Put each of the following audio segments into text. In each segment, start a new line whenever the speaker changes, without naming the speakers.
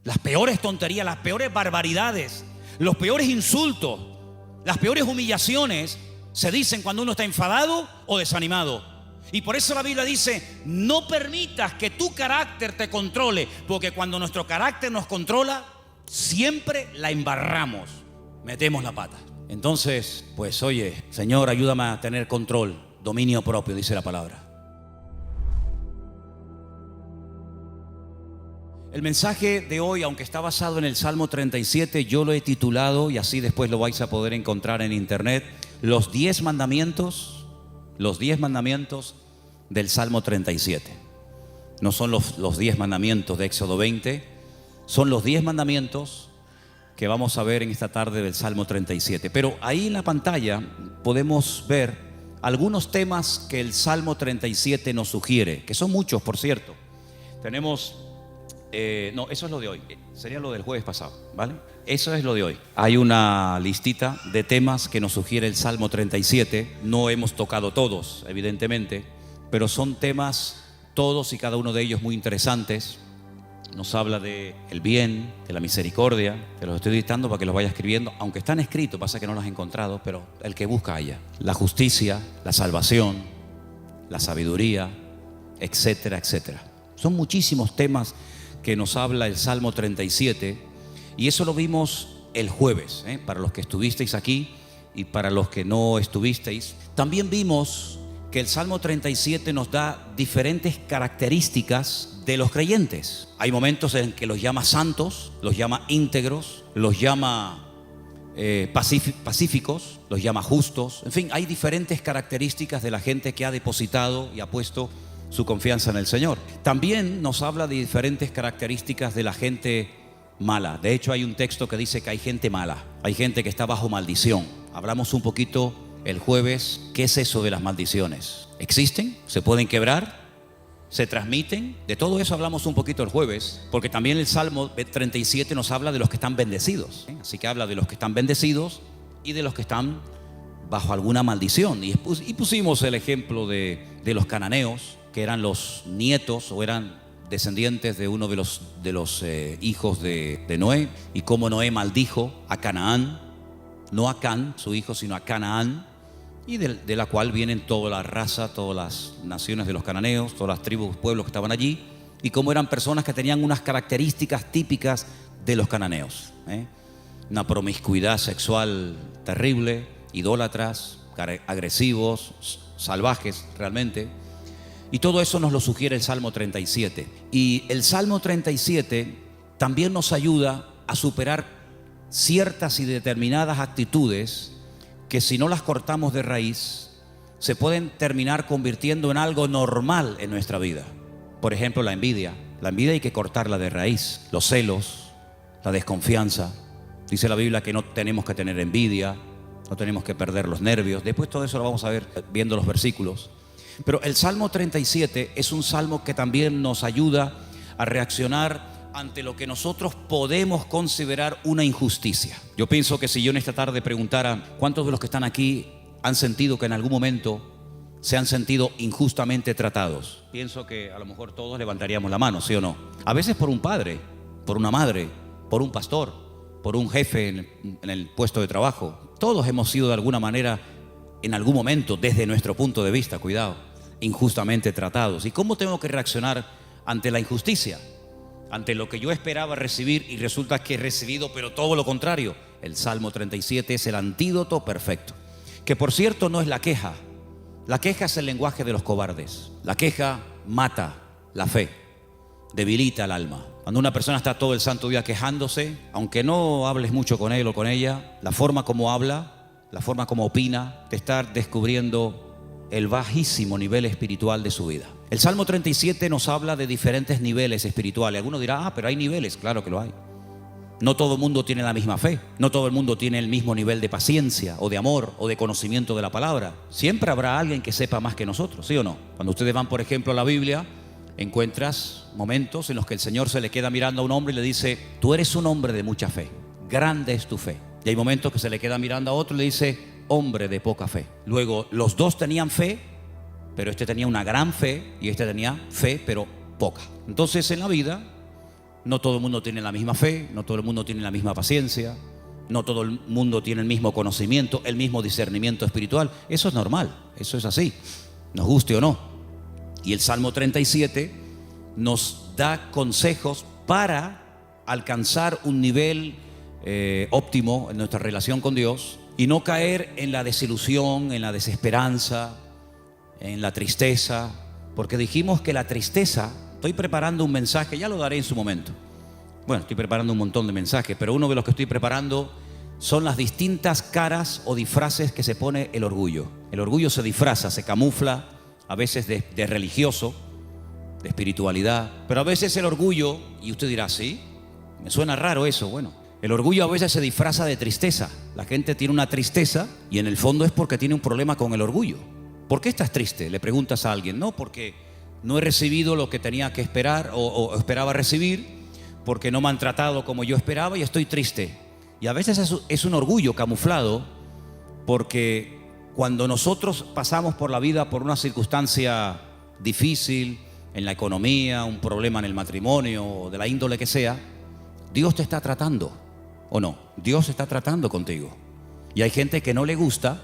Las peores tonterías, las peores barbaridades, los peores insultos, las peores humillaciones se dicen cuando uno está enfadado o desanimado. Y por eso la Biblia dice: no permitas que tu carácter te controle, porque cuando nuestro carácter nos controla, siempre la embarramos, metemos la pata. Entonces, pues oye, Señor, ayúdame a tener control, dominio propio, dice la palabra. El mensaje de hoy, aunque está basado en el Salmo 37, yo lo he titulado, y así después lo vais a poder encontrar en internet, los 10 mandamientos del Salmo 37. No son los 10 mandamientos de Éxodo 20, son los 10 mandamientos que vamos a ver en esta tarde del Salmo 37. Pero ahí en la pantalla podemos ver algunos temas que el Salmo 37 nos sugiere, que son muchos, por cierto. Tenemos... no, eso es lo de hoy, sería lo del jueves pasado, ¿vale? Eso es lo de hoy. Hay una listita de temas que nos sugiere el Salmo 37. No hemos tocado todos, evidentemente, pero son temas, todos y cada uno de ellos, muy interesantes. Nos habla de el bien, de la misericordia. Te los estoy dictando para que los vayas escribiendo, aunque están escritos, pasa que no los he encontrado, pero el que busca haya. La justicia, la salvación, la sabiduría, etcétera, etcétera. Son muchísimos temas que nos habla el Salmo 37, y eso lo vimos el jueves, para los que estuvisteis aquí y para los que no estuvisteis. También vimos que el Salmo 37 nos da diferentes características de los creyentes. Hay momentos en que los llama santos, los llama íntegros, los llama pacíficos, los llama justos. En fin, hay diferentes características de la gente que ha depositado y ha puesto su confianza en el Señor. También nos habla de diferentes características de la gente mala. De hecho, hay un texto que dice que hay gente mala, hay gente que está bajo maldición. Hablamos un poquito el jueves, ¿qué es eso de las maldiciones? ¿Existen? ¿Se pueden quebrar? ¿Se transmiten? De todo eso hablamos un poquito el jueves, porque también el Salmo 37 nos habla de los que están bendecidos. Así que habla de los que están bendecidos y de los que están bajo alguna maldición. Y pusimos el ejemplo de los cananeos, que eran los nietos o eran descendientes de uno de los hijos de Noé, y cómo Noé maldijo a Canaán, no a Can, su hijo, sino a Canaán, y de la cual vienen toda la raza, todas las naciones de los cananeos, todas las tribus, pueblos que estaban allí, y cómo eran personas que tenían unas características típicas de los cananeos, una promiscuidad sexual terrible, idólatras, agresivos, salvajes realmente. Y todo eso nos lo sugiere el Salmo 37. Y el Salmo 37 también nos ayuda a superar ciertas y determinadas actitudes que, si no las cortamos de raíz, se pueden terminar convirtiendo en algo normal en nuestra vida. Por ejemplo, la envidia. La envidia hay que cortarla de raíz. Los celos, la desconfianza. Dice la Biblia que no tenemos que tener envidia, no tenemos que perder los nervios. Después todo eso lo vamos a ver viendo los versículos. Pero el Salmo 37 es un salmo que también nos ayuda a reaccionar ante lo que nosotros podemos considerar una injusticia. Yo pienso que si yo en esta tarde preguntara cuántos de los que están aquí han sentido que en algún momento se han sentido injustamente tratados, pienso que a lo mejor todos levantaríamos la mano, ¿sí o no? A veces por un padre, por una madre, por un pastor, por un jefe en el puesto de trabajo. Todos hemos sido de alguna manera, en algún momento, desde nuestro punto de vista, cuidado, injustamente tratados. ¿Y cómo tengo que reaccionar ante la injusticia? Ante lo que yo esperaba recibir y resulta que he recibido, pero todo lo contrario. El Salmo 37 es el antídoto perfecto. Que por cierto no es la queja. La queja es el lenguaje de los cobardes. La queja mata la fe, debilita el alma. Cuando una persona está todo el santo día quejándose, aunque no hables mucho con él o con ella, la forma como habla, la forma como opina, te está descubriendo el bajísimo nivel espiritual de su vida. El Salmo 37 nos habla de diferentes niveles espirituales. Algunos dirán, pero hay niveles. Claro que lo hay. No todo el mundo tiene la misma fe. No todo el mundo tiene el mismo nivel de paciencia o de amor o de conocimiento de la palabra. Siempre habrá alguien que sepa más que nosotros, ¿sí o no? Cuando ustedes van, por ejemplo, a la Biblia, encuentras momentos en los que el Señor se le queda mirando a un hombre y le dice: tú eres un hombre de mucha fe, grande es tu fe. Y hay momentos que se le queda mirando a otro y le dice: hombre de poca fe. Luego, los dos tenían fe, pero este tenía una gran fe y este tenía fe, pero poca. Entonces, en la vida No todo el mundo tiene la misma fe, no todo el mundo tiene la misma paciencia, no todo el mundo tiene el mismo conocimiento, el mismo discernimiento espiritual. Eso es normal, eso es así, nos guste o no. Y el Salmo 37 nos da consejos para alcanzar un nivel óptimo en nuestra relación con Dios y no caer en la desilusión, en la desesperanza, en la tristeza, porque dijimos que la tristeza, estoy preparando un mensaje, ya lo daré en su momento. Bueno, estoy preparando un montón de mensajes, pero uno de los que estoy preparando son las distintas caras o disfraces que se pone el orgullo. El orgullo se disfraza, se camufla, a veces de religioso, de espiritualidad, pero a veces el orgullo, y usted dirá, ¿sí? Me suena raro eso. Bueno, el orgullo a veces se disfraza de tristeza. La gente tiene una tristeza y en el fondo es porque tiene un problema con el orgullo. ¿Por qué estás triste?, le preguntas a alguien. No, porque no he recibido lo que tenía que esperar o esperaba recibir, porque no me han tratado como yo esperaba y estoy triste. Y a veces es un orgullo camuflado, porque cuando nosotros pasamos por la vida por una circunstancia difícil en la economía, un problema en el matrimonio o de la índole que sea, Dios te está tratando, ¿o no? Dios está tratando contigo. Y hay gente que no le gusta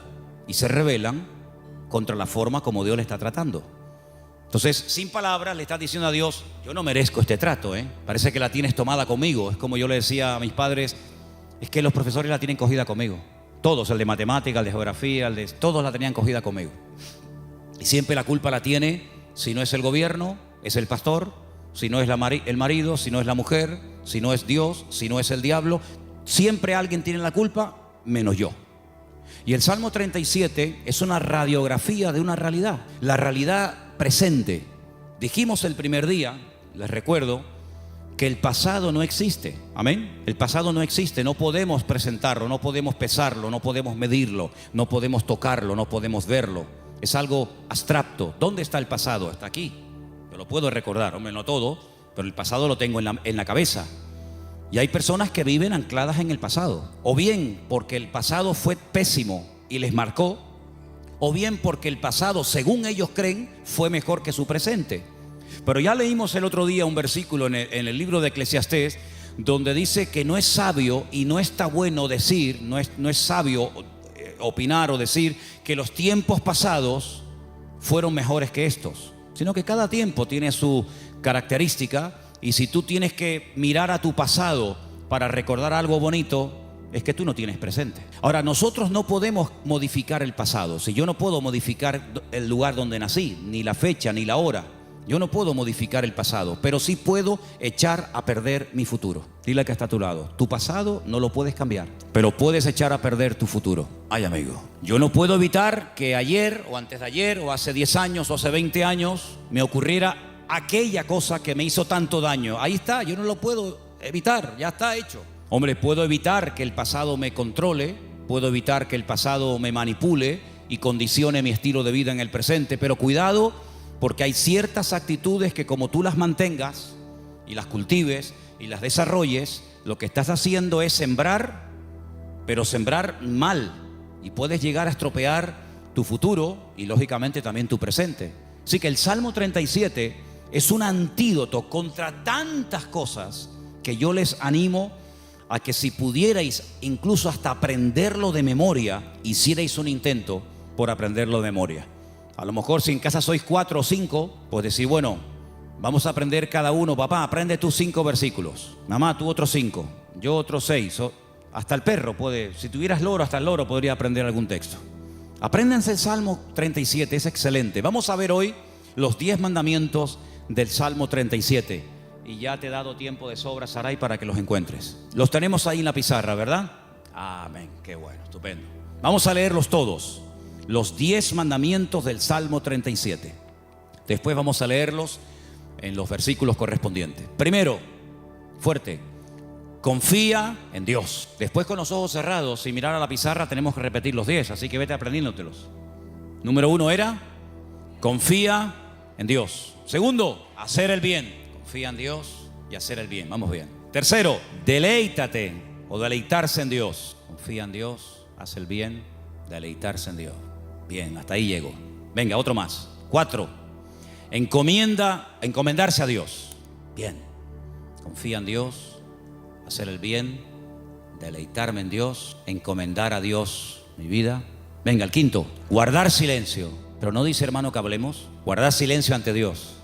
y se rebelan contra la forma como Dios le está tratando. Entonces, sin palabras, le estás diciendo a Dios, yo no merezco este trato, parece que la tienes tomada conmigo. Es como yo le decía a mis padres, es que los profesores la tienen cogida conmigo. Todos, el de matemática, el de geografía, todos la tenían cogida conmigo. Y siempre la culpa la tiene, si no es el gobierno, es el pastor, si no es el marido, si no es la mujer, si no es Dios, si no es el diablo. Siempre alguien tiene la culpa, menos yo. Y el Salmo 37 es una radiografía de una realidad, la realidad presente. Dijimos el primer día, les recuerdo, que el pasado no existe. Amén. El pasado no existe, no podemos presentarlo, no podemos pesarlo, no podemos medirlo, no podemos tocarlo, no podemos verlo. Es algo abstracto. ¿Dónde está el pasado? Está aquí. Yo lo puedo recordar, hombre, no todo, pero el pasado lo tengo en la cabeza. Y hay personas que viven ancladas en el pasado, o bien porque el pasado fue pésimo y les marcó, o bien porque el pasado, según ellos creen, fue mejor que su presente. Pero ya leímos el otro día un versículo en el libro de Eclesiastés, donde dice que no es sabio y no está bueno decir, no es sabio opinar o decir que los tiempos pasados fueron mejores que estos, sino que cada tiempo tiene su característica. Y si tú tienes que mirar a tu pasado para recordar algo bonito, es que tú no tienes presente. Ahora, nosotros no podemos modificar el pasado. Si yo no puedo modificar el lugar donde nací, ni la fecha, ni la hora, yo no puedo modificar el pasado, pero sí puedo echar a perder mi futuro. Dile que está a tu lado, tu pasado no lo puedes cambiar, pero puedes echar a perder tu futuro. Ay, amigo, yo no puedo evitar que ayer o antes de ayer o hace 10 años o hace 20 años me ocurriera aquella cosa que me hizo tanto daño. Ahí está, yo no lo puedo evitar, ya está hecho. Hombre, puedo evitar que el pasado me controle, puedo evitar que el pasado me manipule y condicione mi estilo de vida en el presente, pero cuidado, porque hay ciertas actitudes que como tú las mantengas y las cultives y las desarrolles, lo que estás haciendo es sembrar, pero sembrar mal, y puedes llegar a estropear tu futuro y lógicamente también tu presente. Así que el Salmo 37 es un antídoto contra tantas cosas que yo les animo a que si pudierais incluso hasta aprenderlo de memoria, hicierais un intento por aprenderlo de memoria. A lo mejor si en casa sois 4 o 5, pues decir, bueno, vamos a aprender cada uno. Papá, aprende tú 5 versículos. Mamá, tú otros 5. Yo otros 6. Hasta el perro puede, si tuvieras loro, hasta el loro podría aprender algún texto. Apréndanse el Salmo 37, es excelente. Vamos a ver hoy los 10 mandamientos del Salmo 37. Y ya te he dado tiempo de sobra, Saray, para que los encuentres. Los tenemos ahí en la pizarra, ¿verdad? Amén, qué bueno, estupendo. Vamos a leerlos todos, los 10 mandamientos del Salmo 37. Después vamos a leerlos en los versículos correspondientes. Primero, fuerte, confía en Dios. Después, con los ojos cerrados y mirar a la pizarra, tenemos que repetir los 10, así que vete aprendiéndotelos. Número 1 era, confía en Dios. Segundo, hacer el bien. Confía en Dios y hacer el bien. Vamos bien. Tercero, deleítate o deleitarse en Dios. Confía en Dios, haz el bien, deleitarse en Dios. Bien, hasta ahí llego. Venga, otro más. 4, encomendarse a Dios. Bien. Confía en Dios, hacer el bien, deleitarme en Dios, encomendar a Dios mi vida. Venga, el quinto, guardar silencio. Pero no dice, hermano, que hablemos. Guardar silencio ante Dios.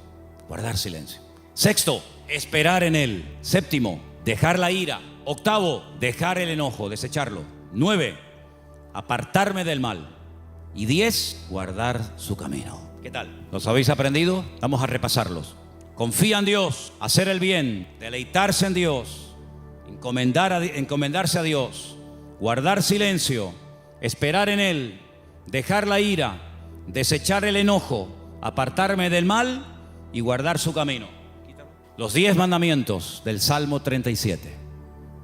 Guardar silencio. Sexto, esperar en Él. Séptimo, dejar la ira. Octavo, dejar el enojo, desecharlo. 9, apartarme del mal. Y 10, guardar su camino. ¿Qué tal? ¿Los habéis aprendido? Vamos a repasarlos. Confía en Dios, hacer el bien, deleitarse en Dios, encomendarse a Dios, guardar silencio, esperar en Él, dejar la ira, desechar el enojo, apartarme del mal y guardar su camino. Los 10 mandamientos del Salmo 37.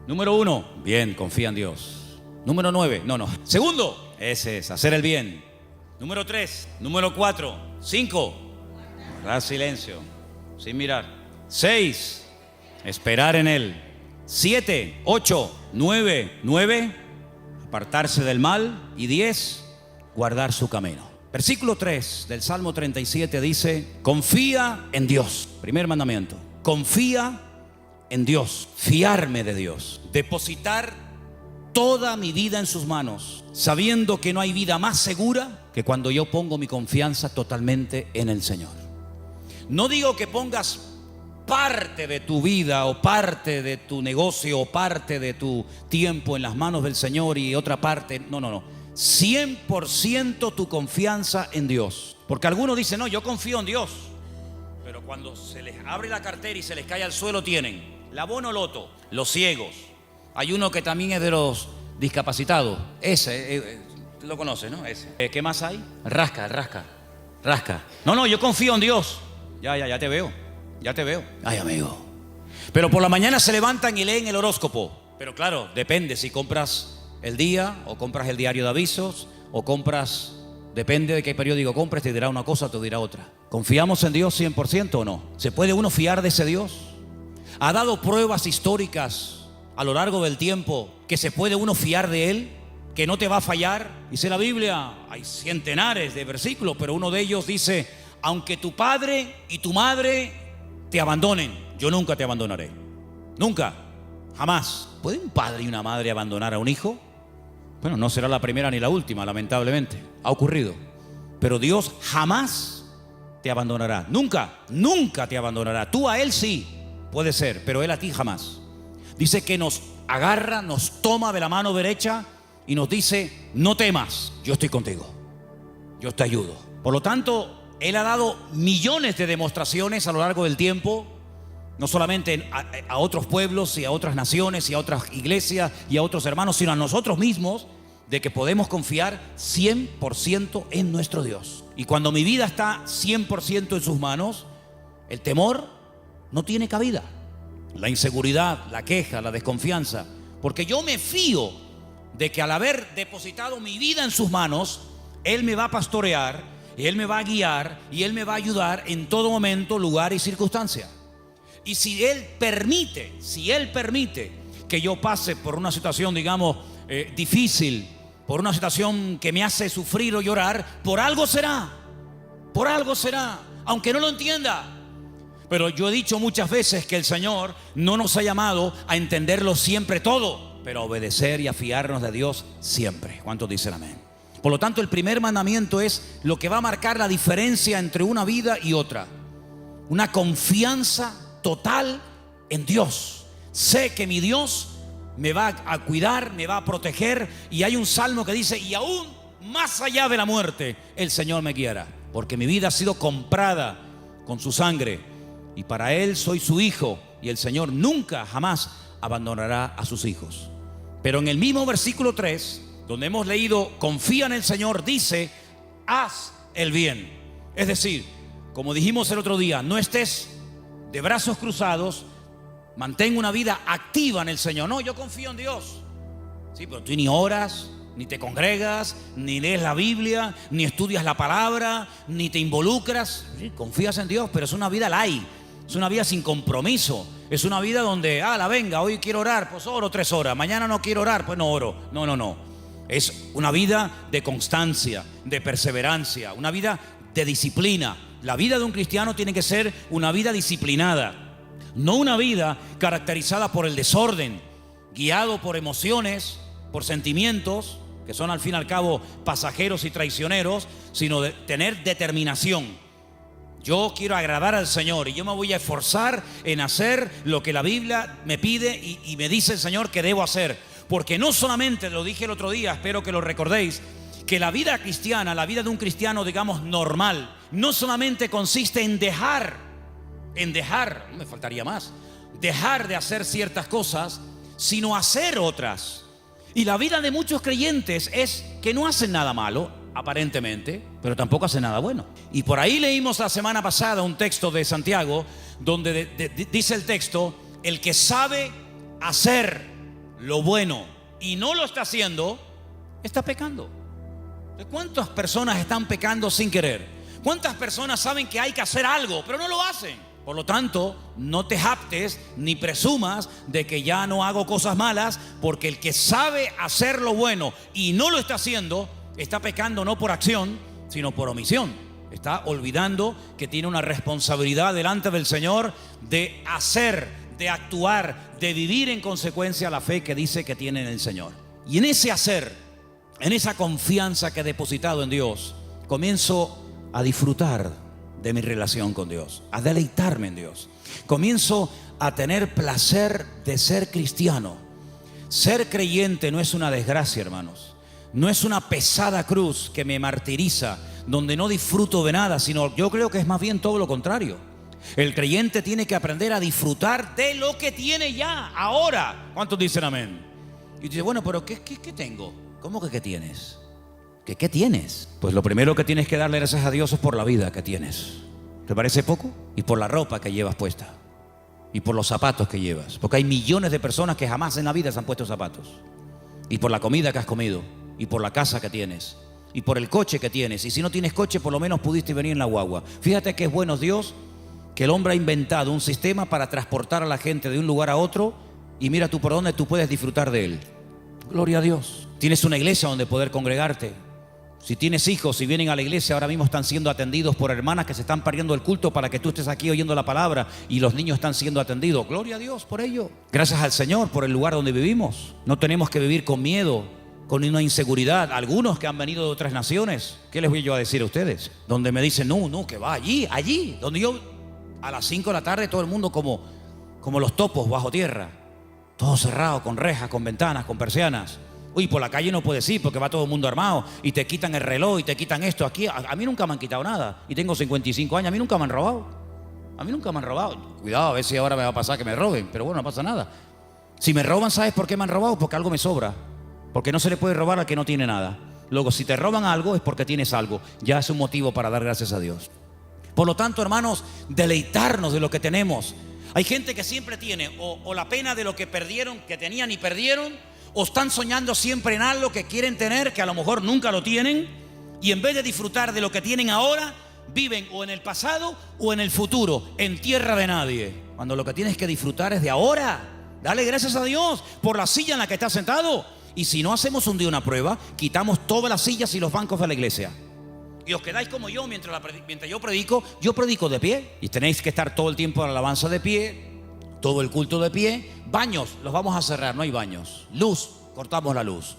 Número 1, bien, confía en Dios. Número 9, Segundo, ese es, hacer el bien. Número 3, número 4, 5, guardar silencio, sin mirar. 6, esperar en Él. 7, 8, 9, apartarse del mal. Y 10, guardar su camino. Versículo 3 del Salmo 37 dice, confía en Dios. Primer mandamiento, confía en Dios, fiarme de Dios, depositar toda mi vida en sus manos, sabiendo que no hay vida más segura que cuando yo pongo mi confianza totalmente en el Señor. No digo que pongas parte de tu vida o parte de tu negocio o parte de tu tiempo en las manos del Señor y otra parte, no. 100% tu confianza en Dios. Porque algunos dicen, no, yo confío en Dios, pero cuando se les abre la cartera y se les cae al suelo tienen la Bonoloto, los ciegos. Hay uno que también es de los discapacitados. Ese, lo conoces, ¿no? Ese. ¿Qué más hay? Rasca. No, yo confío en Dios. Ya te veo. Ay, amigo. Pero por la mañana se levantan y leen el horóscopo. Pero claro, depende si compras el día o compras el diario de avisos o compras, depende de qué periódico compres, te dirá una cosa, te dirá otra. ¿Confiamos en Dios 100% o no? ¿Se puede uno fiar de ese Dios? ¿Ha dado pruebas históricas a lo largo del tiempo que se puede uno fiar de Él? ¿Que no te va a fallar? Dice la Biblia, hay centenares de versículos, pero uno de ellos dice, aunque tu padre y tu madre te abandonen, yo nunca te abandonaré. Nunca, jamás. ¿Puede un padre y una madre abandonar a un hijo? Bueno, no será la primera ni la última, lamentablemente. Ha ocurrido. Pero Dios jamás te abandonará. Nunca te abandonará. Tú a Él sí, puede ser, pero Él a ti jamás. Dice que nos agarra, nos toma de la mano derecha y nos dice, no temas, yo estoy contigo, yo te ayudo. Por lo tanto, Él ha dado millones de demostraciones a lo largo del tiempo, no solamente a otros pueblos y a otras naciones y a otras iglesias y a otros hermanos, sino a nosotros mismos, de que podemos confiar 100% en nuestro Dios. Y cuando mi vida está 100% en sus manos, el temor no tiene cabida. La inseguridad, la queja, la desconfianza, porque yo me fío de que al haber depositado mi vida en sus manos, Él me va a pastorear, Él me va a guiar y Él me va a ayudar en todo momento, lugar y circunstancia. Y si Él permite que yo pase por una situación, digamos, difícil, por una situación que me hace sufrir o llorar, por algo será, aunque no lo entienda. Pero yo he dicho muchas veces que el Señor no nos ha llamado a entenderlo siempre todo, pero a obedecer y a fiarnos de Dios siempre. ¿Cuántos dicen amén? Por lo tanto, el primer mandamiento es lo que va a marcar la diferencia entre una vida y otra. Una confianza total en Dios. Sé que mi Dios me va a cuidar, me va a proteger. Y hay un salmo que dice, y aún más allá de la muerte, el Señor me guiará. Porque mi vida ha sido comprada con su sangre. Y para Él soy su hijo. Y el Señor nunca, jamás abandonará a sus hijos. Pero en el mismo versículo 3, donde hemos leído, confía en el Señor, dice, haz el bien. Es decir, como dijimos el otro día, no estés de brazos cruzados, mantén una vida activa en el Señor. No, yo confío en Dios. Sí, pero tú ni oras, ni te congregas, ni lees la Biblia, ni estudias la palabra, ni te involucras. Sí, confías en Dios, pero es una vida light, es una vida sin compromiso. Es una vida donde, venga, hoy quiero orar, pues oro 3 horas. Mañana no quiero orar, pues no oro. No. Es una vida de constancia, de perseverancia, una vida de disciplina. La vida de un cristiano tiene que ser una vida disciplinada. No una vida caracterizada por el desorden, guiado por emociones, por sentimientos, que son al fin y al cabo pasajeros y traicioneros, sino de tener determinación. Yo quiero agradar al Señor y yo me voy a esforzar en hacer lo que la Biblia me pide y me dice el Señor que debo hacer. Porque no solamente, lo dije el otro día, espero que lo recordéis, que la vida cristiana, la vida de un cristiano, digamos, normal, no solamente consiste en dejar, me faltaría más, dejar de hacer ciertas cosas, sino hacer otras. Y la vida de muchos creyentes es que no hacen nada malo, aparentemente, pero tampoco hacen nada bueno. Y por ahí leímos la semana pasada un texto de Santiago, donde dice el texto, el que sabe hacer lo bueno y no lo está haciendo, está pecando. ¿Cuántas personas están pecando sin querer? ¿Cuántas personas saben que hay que hacer algo, pero no lo hacen? Por lo tanto, no te jactes ni presumas de que ya no hago cosas malas, porque el que sabe hacer lo bueno y no lo está haciendo, está pecando no por acción, sino por omisión. Está olvidando que tiene una responsabilidad delante del Señor de hacer, de actuar, de vivir en consecuencia la fe que dice que tiene en el Señor. Y en ese hacer, en esa confianza que he depositado en Dios, comienzo a disfrutar de mi relación con Dios, a deleitarme en Dios. Comienzo a tener placer de ser cristiano. Ser creyente no es una desgracia, hermanos. No es una pesada cruz que me martiriza, donde no disfruto de nada, sino yo creo que es más bien todo lo contrario. El creyente tiene que aprender a disfrutar de lo que tiene ya, ahora. ¿Cuántos dicen amén? Y dice, bueno, pero ¿qué tengo? ¿Cómo que qué tienes? ¿Qué tienes? Pues lo primero que tienes que darle gracias a Dios es por la vida que tienes. ¿Te parece poco? Y por la ropa que llevas puesta. Y por los zapatos que llevas. Porque hay millones de personas que jamás en la vida se han puesto zapatos. Y por la comida que has comido. Y por la casa que tienes. Y por el coche que tienes. Y si no tienes coche, por lo menos pudiste venir en la guagua. Fíjate que es bueno Dios que el hombre ha inventado un sistema para transportar a la gente de un lugar a otro. Y mira tú por dónde tú puedes disfrutar de él. Gloria a Dios. Tienes una iglesia donde poder congregarte. Si tienes hijos, si vienen a la iglesia, ahora mismo están siendo atendidos por hermanas que se están perdiendo el culto para que tú estés aquí oyendo la palabra, y los niños están siendo atendidos. Gloria a Dios por ello. Gracias al Señor por el lugar donde vivimos. No tenemos que vivir con miedo, con una inseguridad. Algunos que han venido de otras naciones, ¿qué les voy yo a decir a ustedes? Donde me dicen, no, que va allí, donde yo a las 5 de la tarde todo el mundo como los topos bajo tierra. Todo cerrado, con rejas, con ventanas, con persianas. Uy, por la calle no puedes ir porque va todo el mundo armado y te quitan el reloj y te quitan esto. Aquí a mí nunca me han quitado nada y tengo 55 años, a mí nunca me han robado. Cuidado, a ver si ahora me va a pasar que me roben, pero bueno, no pasa nada. Si me roban, ¿sabes por qué me han robado? Porque algo me sobra. Porque no se le puede robar al que no tiene nada. Luego, si te roban algo es porque tienes algo. Ya es un motivo para dar gracias a Dios. Por lo tanto, hermanos, deleitarnos de lo que tenemos. Hay gente que siempre tiene o la pena de lo que perdieron, que tenían y perdieron, o están soñando siempre en algo que quieren tener, que a lo mejor nunca lo tienen, y en vez de disfrutar de lo que tienen ahora, viven o en el pasado o en el futuro, en tierra de nadie. Cuando lo que tienes que disfrutar es de ahora. Dale gracias a Dios por la silla en la que estás sentado. Y si no hacemos un día una prueba, quitamos todas las sillas y los bancos de la iglesia. Y os quedáis como yo mientras yo predico de pie. Y tenéis que estar todo el tiempo en la alabanza de pie, todo el culto de pie. Baños, los vamos a cerrar, no hay baños. Luz, cortamos la luz.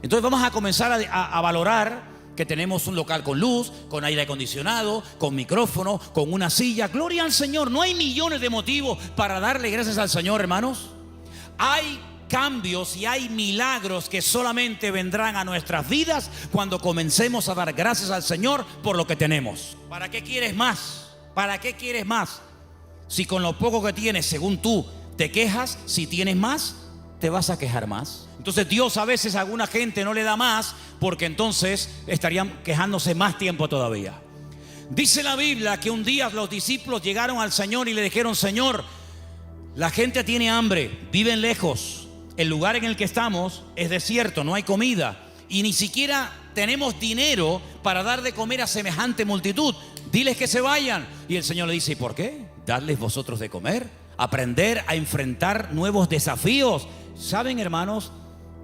Entonces vamos a comenzar a valorar que tenemos un local con luz, con aire acondicionado, con micrófono, con una silla. Gloria al Señor. No hay millones de motivos para darle gracias al Señor, hermanos. Hay cambios y hay milagros que solamente vendrán a nuestras vidas cuando comencemos a dar gracias al Señor por lo que tenemos. ¿Para qué quieres más? ¿Para qué quieres más? Si con lo poco que tienes, según tú, te quejas, si tienes más, te vas a quejar más. Entonces Dios a veces a alguna gente no le da más, porque entonces estarían quejándose más tiempo todavía. Dice la Biblia que un día los discípulos llegaron al Señor y le dijeron: Señor, la gente tiene hambre, viven lejos, el lugar en el que estamos es desierto, no hay comida y ni siquiera tenemos dinero para dar de comer a semejante multitud. Diles que se vayan. Y el Señor le dice: ¿y por qué? Dadles vosotros de comer. Aprender a enfrentar nuevos desafíos. ¿Saben, hermanos?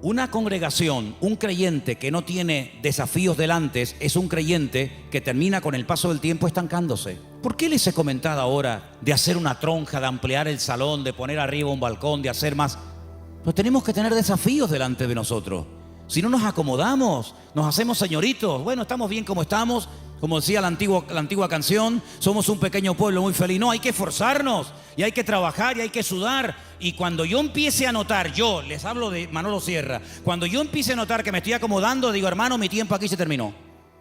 Una congregación, un creyente que no tiene desafíos delante es un creyente que termina con el paso del tiempo estancándose. ¿Por qué les he comentado ahora de hacer una tronja, de ampliar el salón, de poner arriba un balcón, de hacer más? Pues tenemos que tener desafíos delante de nosotros. Si no nos acomodamos, nos hacemos señoritos. Bueno, estamos bien como estamos. Como decía la antigua canción, somos un pequeño pueblo muy feliz. No, hay que esforzarnos y hay que trabajar y hay que sudar. Y cuando yo empiece a notar, yo les hablo de Manolo Sierra, cuando yo empiece a notar que me estoy acomodando, digo, hermano, mi tiempo aquí se terminó.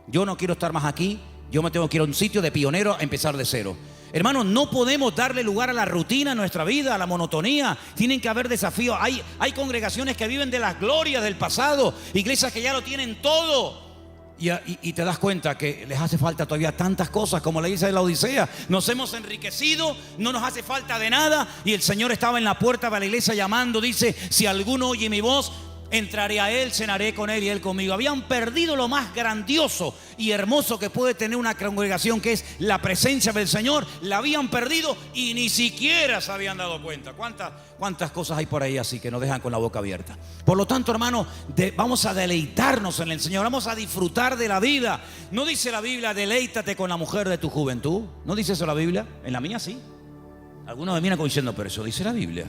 Yo no quiero estar más aquí, yo me tengo que ir a un sitio de pionero a empezar de cero. Hermanos, no podemos darle lugar a la rutina en nuestra vida, a la monotonía. Tienen que haber desafíos. Hay congregaciones que viven de las glorias del pasado, iglesias que ya lo tienen todo. Y te das cuenta que les hace falta todavía tantas cosas, como le dice la Odisea. Nos hemos enriquecido, no nos hace falta de nada. Y el Señor estaba en la puerta de la iglesia llamando. Dice, si alguno oye mi voz, entraré a él, cenaré con él y él conmigo. Habían perdido lo más grandioso y hermoso que puede tener una congregación, que es la presencia del Señor. La habían perdido y ni siquiera se habían dado cuenta. ¿Cuántas cosas hay por ahí así que nos dejan con la boca abierta? Por lo tanto, hermano, vamos a deleitarnos en el Señor. Vamos a disfrutar de la vida. No dice la Biblia, deleítate con la mujer de tu juventud. ¿No dice eso la Biblia? En la mía sí. Algunos me miran como diciendo, pero eso dice la Biblia.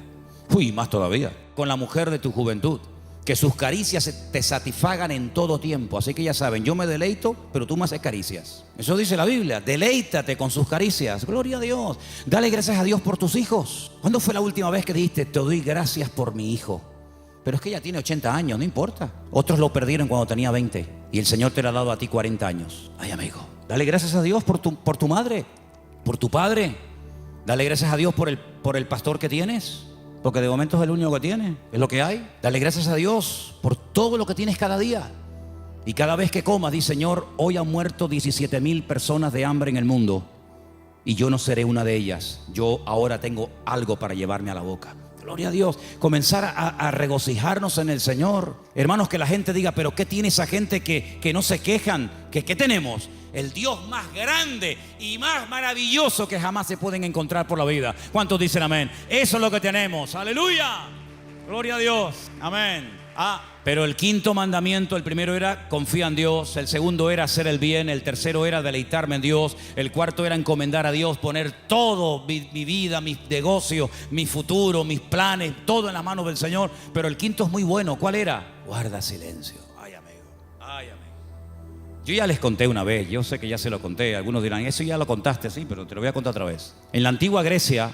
Uy, más todavía. Con la mujer de tu juventud, que sus caricias te satisfagan en todo tiempo. Así que ya saben, yo me deleito, pero tú me haces caricias. Eso dice la Biblia, deleítate con sus caricias. Gloria a Dios. Dale gracias a Dios por tus hijos. ¿Cuándo fue la última vez que dijiste, te doy gracias por mi hijo? Pero es que ella tiene 80 años, no importa. Otros lo perdieron cuando tenía 20 y el Señor te lo ha dado a ti 40 años. Ay, amigo, dale gracias a Dios por tu madre, por tu padre. Dale gracias a Dios por el pastor que tienes, porque de momento es el único que tiene, es lo que hay. Dale gracias a Dios por todo lo que tienes cada día. Y cada vez que comas, di, Señor, hoy han muerto 17,000 personas de hambre en el mundo y yo no seré una de ellas. Yo ahora tengo algo para llevarme a la boca. Gloria a Dios. Comenzar a regocijarnos en el Señor. Hermanos, que la gente diga, pero ¿qué tiene esa gente que no se quejan? ¿Qué tenemos? El Dios más grande y más maravilloso que jamás se pueden encontrar por la vida. ¿Cuántos dicen amén? Eso es lo que tenemos. ¡Aleluya! Gloria a Dios. Amén. Pero el quinto mandamiento, el primero era confía en Dios, el segundo era hacer el bien, el tercero era deleitarme en Dios, el cuarto era encomendar a Dios, poner todo, mi vida, mis negocios, mi futuro, mis planes, todo en las manos del Señor. Pero el quinto es muy bueno. ¿Cuál era? Guarda silencio. Ay, amigo. Ay, amigo. Yo ya les conté una vez, yo sé que ya se lo conté. Algunos dirán, eso ya lo contaste, sí, pero te lo voy a contar otra vez. En la antigua Grecia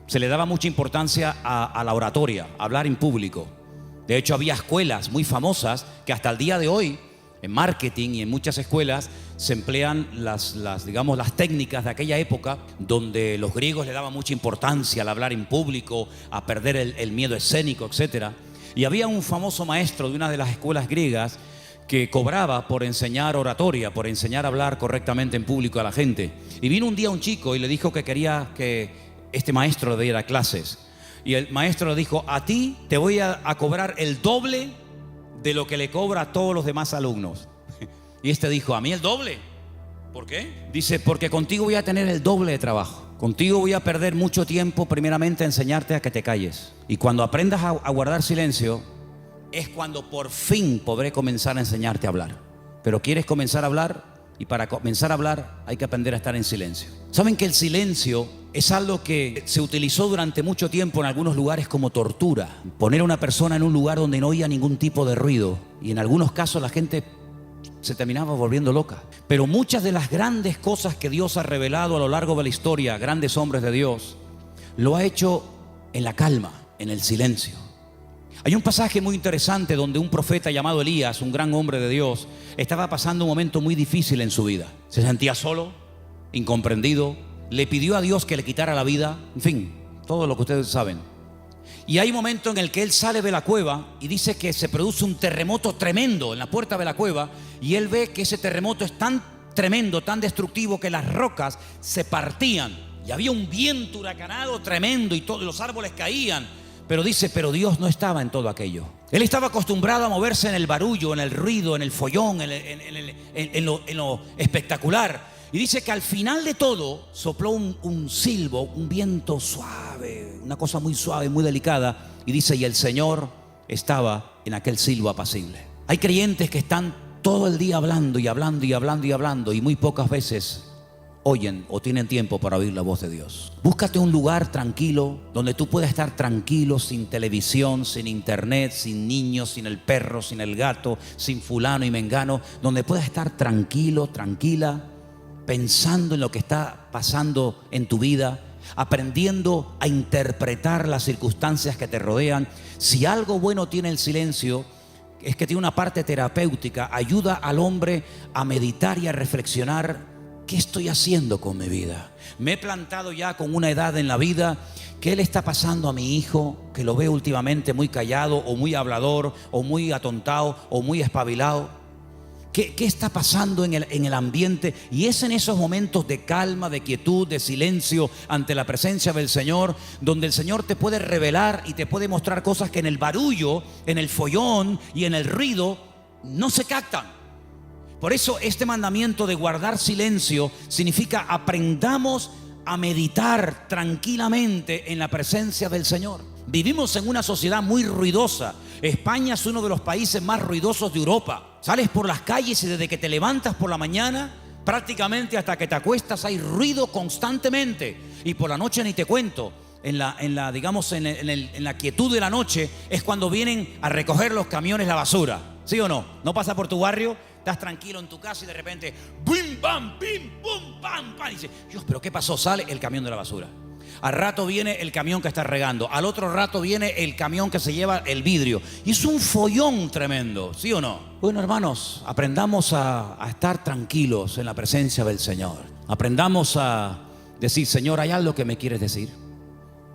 se le daba mucha importancia a la oratoria, a hablar en público. De hecho, había escuelas muy famosas que hasta el día de hoy, en marketing y en muchas escuelas, se emplean las técnicas de aquella época, donde los griegos le daban mucha importancia al hablar en público, a perder el miedo escénico, etc. Y había un famoso maestro de una de las escuelas griegas que cobraba por enseñar oratoria, por enseñar a hablar correctamente en público a la gente. Y vino un día un chico y le dijo que quería que este maestro le diera clases. Y el maestro le dijo, a ti te voy a cobrar el doble de lo que le cobra a todos los demás alumnos. Y este dijo, ¿a mí el doble? ¿Por qué? Dice, porque contigo voy a tener el doble de trabajo. Contigo voy a perder mucho tiempo, primeramente a enseñarte a que te calles. Y cuando aprendas a guardar silencio, es cuando por fin podré comenzar a enseñarte a hablar. Pero ¿quieres comenzar a hablar? Y para comenzar a hablar hay que aprender a estar en silencio. ¿Saben que el silencio es algo que se utilizó durante mucho tiempo en algunos lugares como tortura? Poner a una persona en un lugar donde no oía ningún tipo de ruido. Y en algunos casos la gente se terminaba volviendo loca. Pero muchas de las grandes cosas que Dios ha revelado a lo largo de la historia, grandes hombres de Dios, lo ha hecho en la calma, en el silencio. Hay un pasaje muy interesante donde un profeta llamado Elías, un gran hombre de Dios, estaba pasando un momento muy difícil en su vida. Se sentía solo, incomprendido, le pidió a Dios que le quitara la vida, en fin, todo lo que ustedes saben. Y hay un momento en el que él sale de la cueva y dice que se produce un terremoto tremendo en la puerta de la cueva, y él ve que ese terremoto es tan tremendo, tan destructivo, que las rocas se partían y había un viento huracanado tremendo y todos los árboles caían. Pero dice, pero Dios no estaba en todo aquello. Él estaba acostumbrado a moverse en el barullo, en el ruido, en el follón, en lo espectacular. Y dice que al final de todo sopló un silbo, un viento suave, una cosa muy suave, muy delicada. Y dice, y el Señor estaba en aquel silbo apacible. Hay creyentes que están todo el día hablando y hablando y hablando y hablando, y muy pocas veces oyen o tienen tiempo para oír la voz de Dios. Búscate un lugar tranquilo donde tú puedas estar tranquilo, sin televisión, sin internet, sin niños, sin el perro, sin el gato, sin fulano y mengano, donde puedas estar tranquilo, tranquila, pensando en lo que está pasando en tu vida, aprendiendo a interpretar las circunstancias que te rodean. Si algo bueno tiene el silencio, es que tiene una parte terapéutica, ayuda al hombre a meditar y a reflexionar. ¿Qué estoy haciendo con mi vida? Me he plantado ya con una edad en la vida. ¿Qué le está pasando a mi hijo, que lo veo últimamente muy callado o muy hablador o muy atontado o muy espabilado? ¿Qué está pasando en el ambiente? Y es en esos momentos de calma, de quietud, de silencio ante la presencia del Señor, donde el Señor te puede revelar y te puede mostrar cosas que en el barullo, en el follón y en el ruido no se captan. Por eso este mandamiento de guardar silencio significa aprendamos a meditar tranquilamente en la presencia del Señor. Vivimos en una sociedad muy ruidosa. España es uno de los países más ruidosos de Europa. Sales por las calles y desde que te levantas por la mañana, prácticamente hasta que te acuestas, hay ruido constantemente. Y por la noche ni te cuento. En la quietud de la noche es cuando vienen a recoger los camiones la basura. ¿Sí o no? ¿No pasa por tu barrio? Estás tranquilo en tu casa y de repente ¡bim, bam, bim, bum, pam, pam! Y dices, Dios, ¿pero qué pasó? Sale el camión de la basura. Al rato viene el camión que está regando. Al otro rato viene el camión que se lleva el vidrio. Y es un follón tremendo, ¿sí o no? Bueno, hermanos, aprendamos a estar tranquilos en la presencia del Señor. Aprendamos a decir, Señor, ¿hay algo que me quieres decir?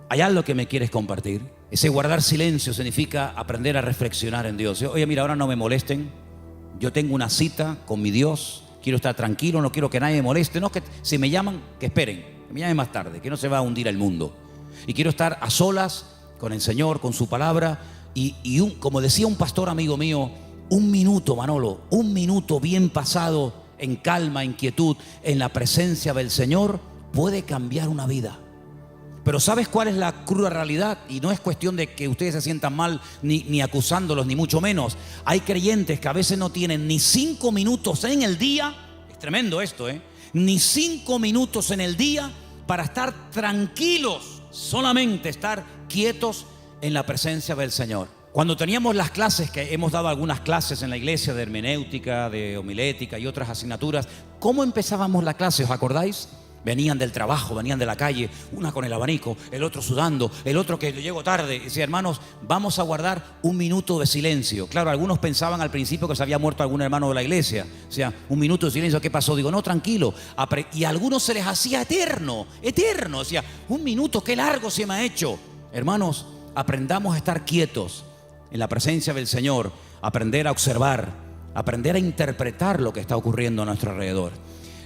¿Hay algo que me quieres compartir? Ese guardar silencio significa aprender a reflexionar en Dios. Oye, mira, ahora no me molesten. Yo tengo una cita con mi Dios. Quiero estar tranquilo, no quiero que nadie me moleste. No, que si me llaman, que esperen, que me llamen más tarde, que no se va a hundir el mundo. Y quiero estar a solas con el Señor, con su palabra. Como decía un pastor amigo mío, un minuto, Manolo, un minuto bien pasado en calma, en quietud, en la presencia del Señor, puede cambiar una vida. Pero ¿sabes cuál es la cruda realidad? Y no es cuestión de que ustedes se sientan mal ni acusándolos, ni mucho menos. Hay creyentes que a veces no tienen ni 5 minutos en el día. Es tremendo esto, ni 5 minutos en el día para estar tranquilos. Solamente estar quietos en la presencia del Señor. Cuando teníamos las clases, que hemos dado algunas clases en la iglesia de hermenéutica, de homilética y otras asignaturas, ¿cómo empezábamos la clase? ¿Os acordáis? Venían del trabajo, venían de la calle, una con el abanico, el otro sudando, el otro que llegó tarde. Y decía, hermanos, vamos a guardar un minuto de silencio. Claro, algunos pensaban al principio que se había muerto algún hermano de la iglesia. O sea, un minuto de silencio, ¿qué pasó? Digo, no, tranquilo. Y a algunos se les hacía eterno. O sea, un minuto, qué largo se me ha hecho. Hermanos, aprendamos a estar quietos en la presencia del Señor, aprender a observar, aprender a interpretar lo que está ocurriendo a nuestro alrededor.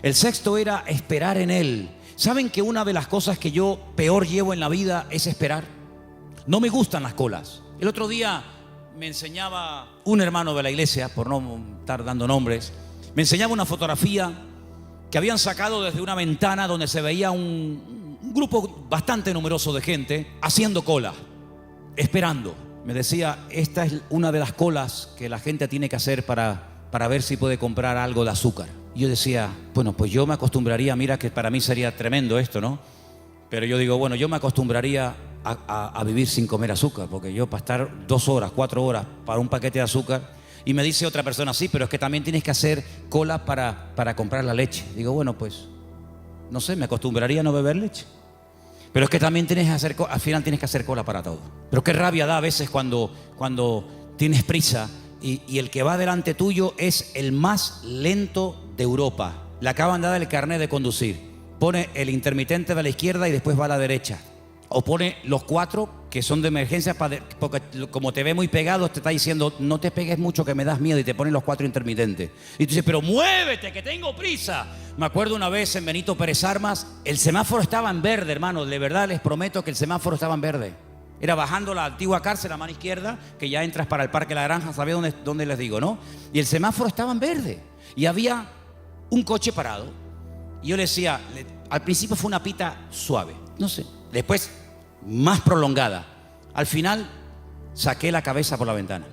El sexto era esperar en Él. ¿Saben que una de las cosas que yo peor llevo en la vida es esperar? No me gustan las colas. El otro día me enseñaba un hermano de la iglesia, por no estar dando nombres, me enseñaba una fotografía que habían sacado desde una ventana donde se veía un grupo bastante numeroso de gente haciendo cola, esperando. Me decía, esta es una de las colas que la gente tiene que hacer para ver si puede comprar algo de azúcar. Y yo decía, bueno, pues yo me acostumbraría, mira que para mí sería tremendo esto, ¿no? Pero yo digo, bueno, yo me acostumbraría a vivir sin comer azúcar, porque yo para estar 2 horas, 4 horas para un paquete de azúcar. Y me dice otra persona, sí, pero es que también tienes que hacer cola para comprar la leche. Digo, bueno, pues, no sé, me acostumbraría a no beber leche. Pero es que también al final tienes que hacer cola para todo. Pero qué rabia da a veces cuando tienes prisa y el que va delante tuyo es el más lento de Europa. Le acaban de dar el carnet de conducir. Pone el intermitente de la izquierda y después va a la derecha. O pone los 4 que son de emergencia, porque como te ve muy pegado, te está diciendo, no te pegues mucho que me das miedo, y te pone los 4 intermitentes. Y tú dices, pero muévete, que tengo prisa. Me acuerdo una vez en Benito Pérez Armas, el semáforo estaba en verde, hermano. De verdad les prometo que el semáforo estaba en verde. Era bajando la antigua cárcel a mano izquierda, que ya entras para el Parque La Granja, ¿sabéis dónde les digo, no? Y el semáforo estaba en verde. Y había un coche parado. Y yo le decía, al principio fue una pita suave, no sé. Después, más prolongada. Al final, Saqué la cabeza por la ventana.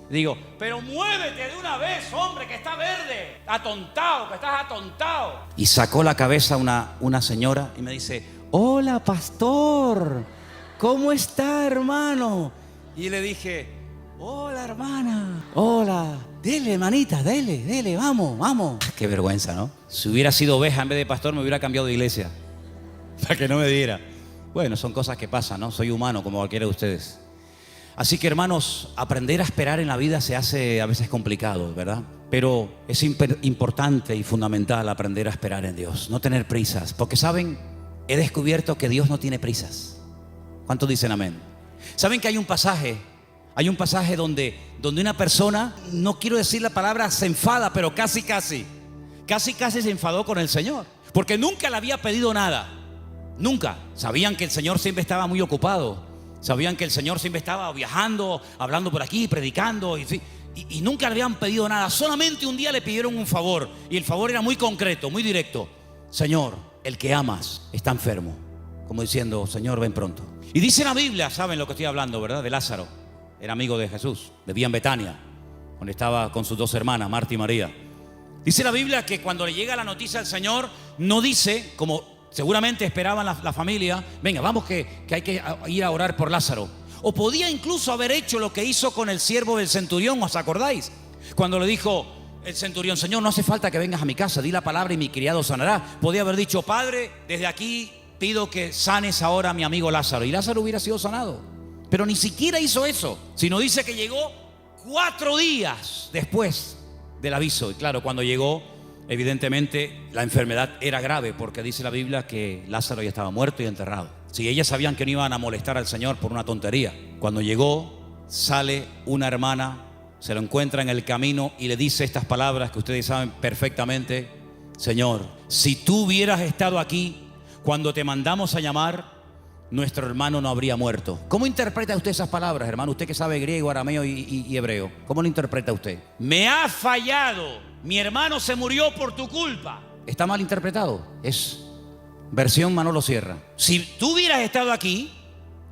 Digo, pero muévete de una vez, hombre, que está verde. Atontado, que estás atontado. Y sacó la cabeza una señora y me dice, hola, pastor, ¿cómo está, hermano? Y le dije, hola, hermana, hola. Dele, hermanita, dele, vamos. Qué vergüenza, ¿no? Si hubiera sido oveja en vez de pastor, me hubiera cambiado de iglesia para que no me diera. Bueno, son cosas que pasan, ¿no? Soy humano como cualquiera de ustedes. Así que, hermanos, aprender a esperar en la vida se hace a veces complicado, ¿verdad? Pero es importante y fundamental aprender a esperar en Dios, no tener prisas. Porque, ¿saben? He descubierto que Dios no tiene prisas. ¿Cuántos dicen amén? ¿Saben que hay un pasaje donde una persona, no quiero decir la palabra se enfada, pero casi se enfadó con el Señor? Porque nunca le había pedido nada. Nunca. Sabían que el Señor siempre estaba muy ocupado. Sabían que el Señor siempre estaba viajando, hablando por aquí, predicando, y nunca le habían pedido nada. Solamente un día le pidieron un favor, y el favor era muy concreto, muy directo. Señor, el que amas está enfermo. Como diciendo, Señor, ven pronto. Y dice la Biblia, saben lo que estoy hablando, ¿verdad? De Lázaro. Era amigo de Jesús, vivía en Betania, donde estaba con sus dos hermanas, Marta y María. Dice la Biblia que cuando le llega la noticia al Señor, no dice, como seguramente esperaban la familia, venga, vamos que hay que ir a orar por Lázaro. O podía incluso haber hecho lo que hizo con el siervo del centurión, ¿os acordáis? Cuando le dijo el centurión, Señor, no hace falta que vengas a mi casa, di la palabra y mi criado sanará. Podía haber dicho, Padre, desde aquí pido que sanes ahora a mi amigo Lázaro. Y Lázaro hubiera sido sanado. Pero ni siquiera hizo eso, sino dice que llegó 4 días después del aviso. Y claro, cuando llegó, evidentemente la enfermedad era grave, porque dice la Biblia que Lázaro ya estaba muerto y enterrado. Si ellas sabían que no iban a molestar al Señor por una tontería. Cuando llegó, sale una hermana, se lo encuentra en el camino y le dice estas palabras que ustedes saben perfectamente. Señor, si tú hubieras estado aquí cuando te mandamos a llamar, nuestro hermano no habría muerto. ¿Cómo interpreta usted esas palabras, hermano? Usted que sabe griego, arameo y hebreo. ¿Cómo lo interpreta usted? Me ha fallado. Mi hermano se murió por tu culpa. Está mal interpretado. Es versión Manolo Sierra. Si tú hubieras estado aquí,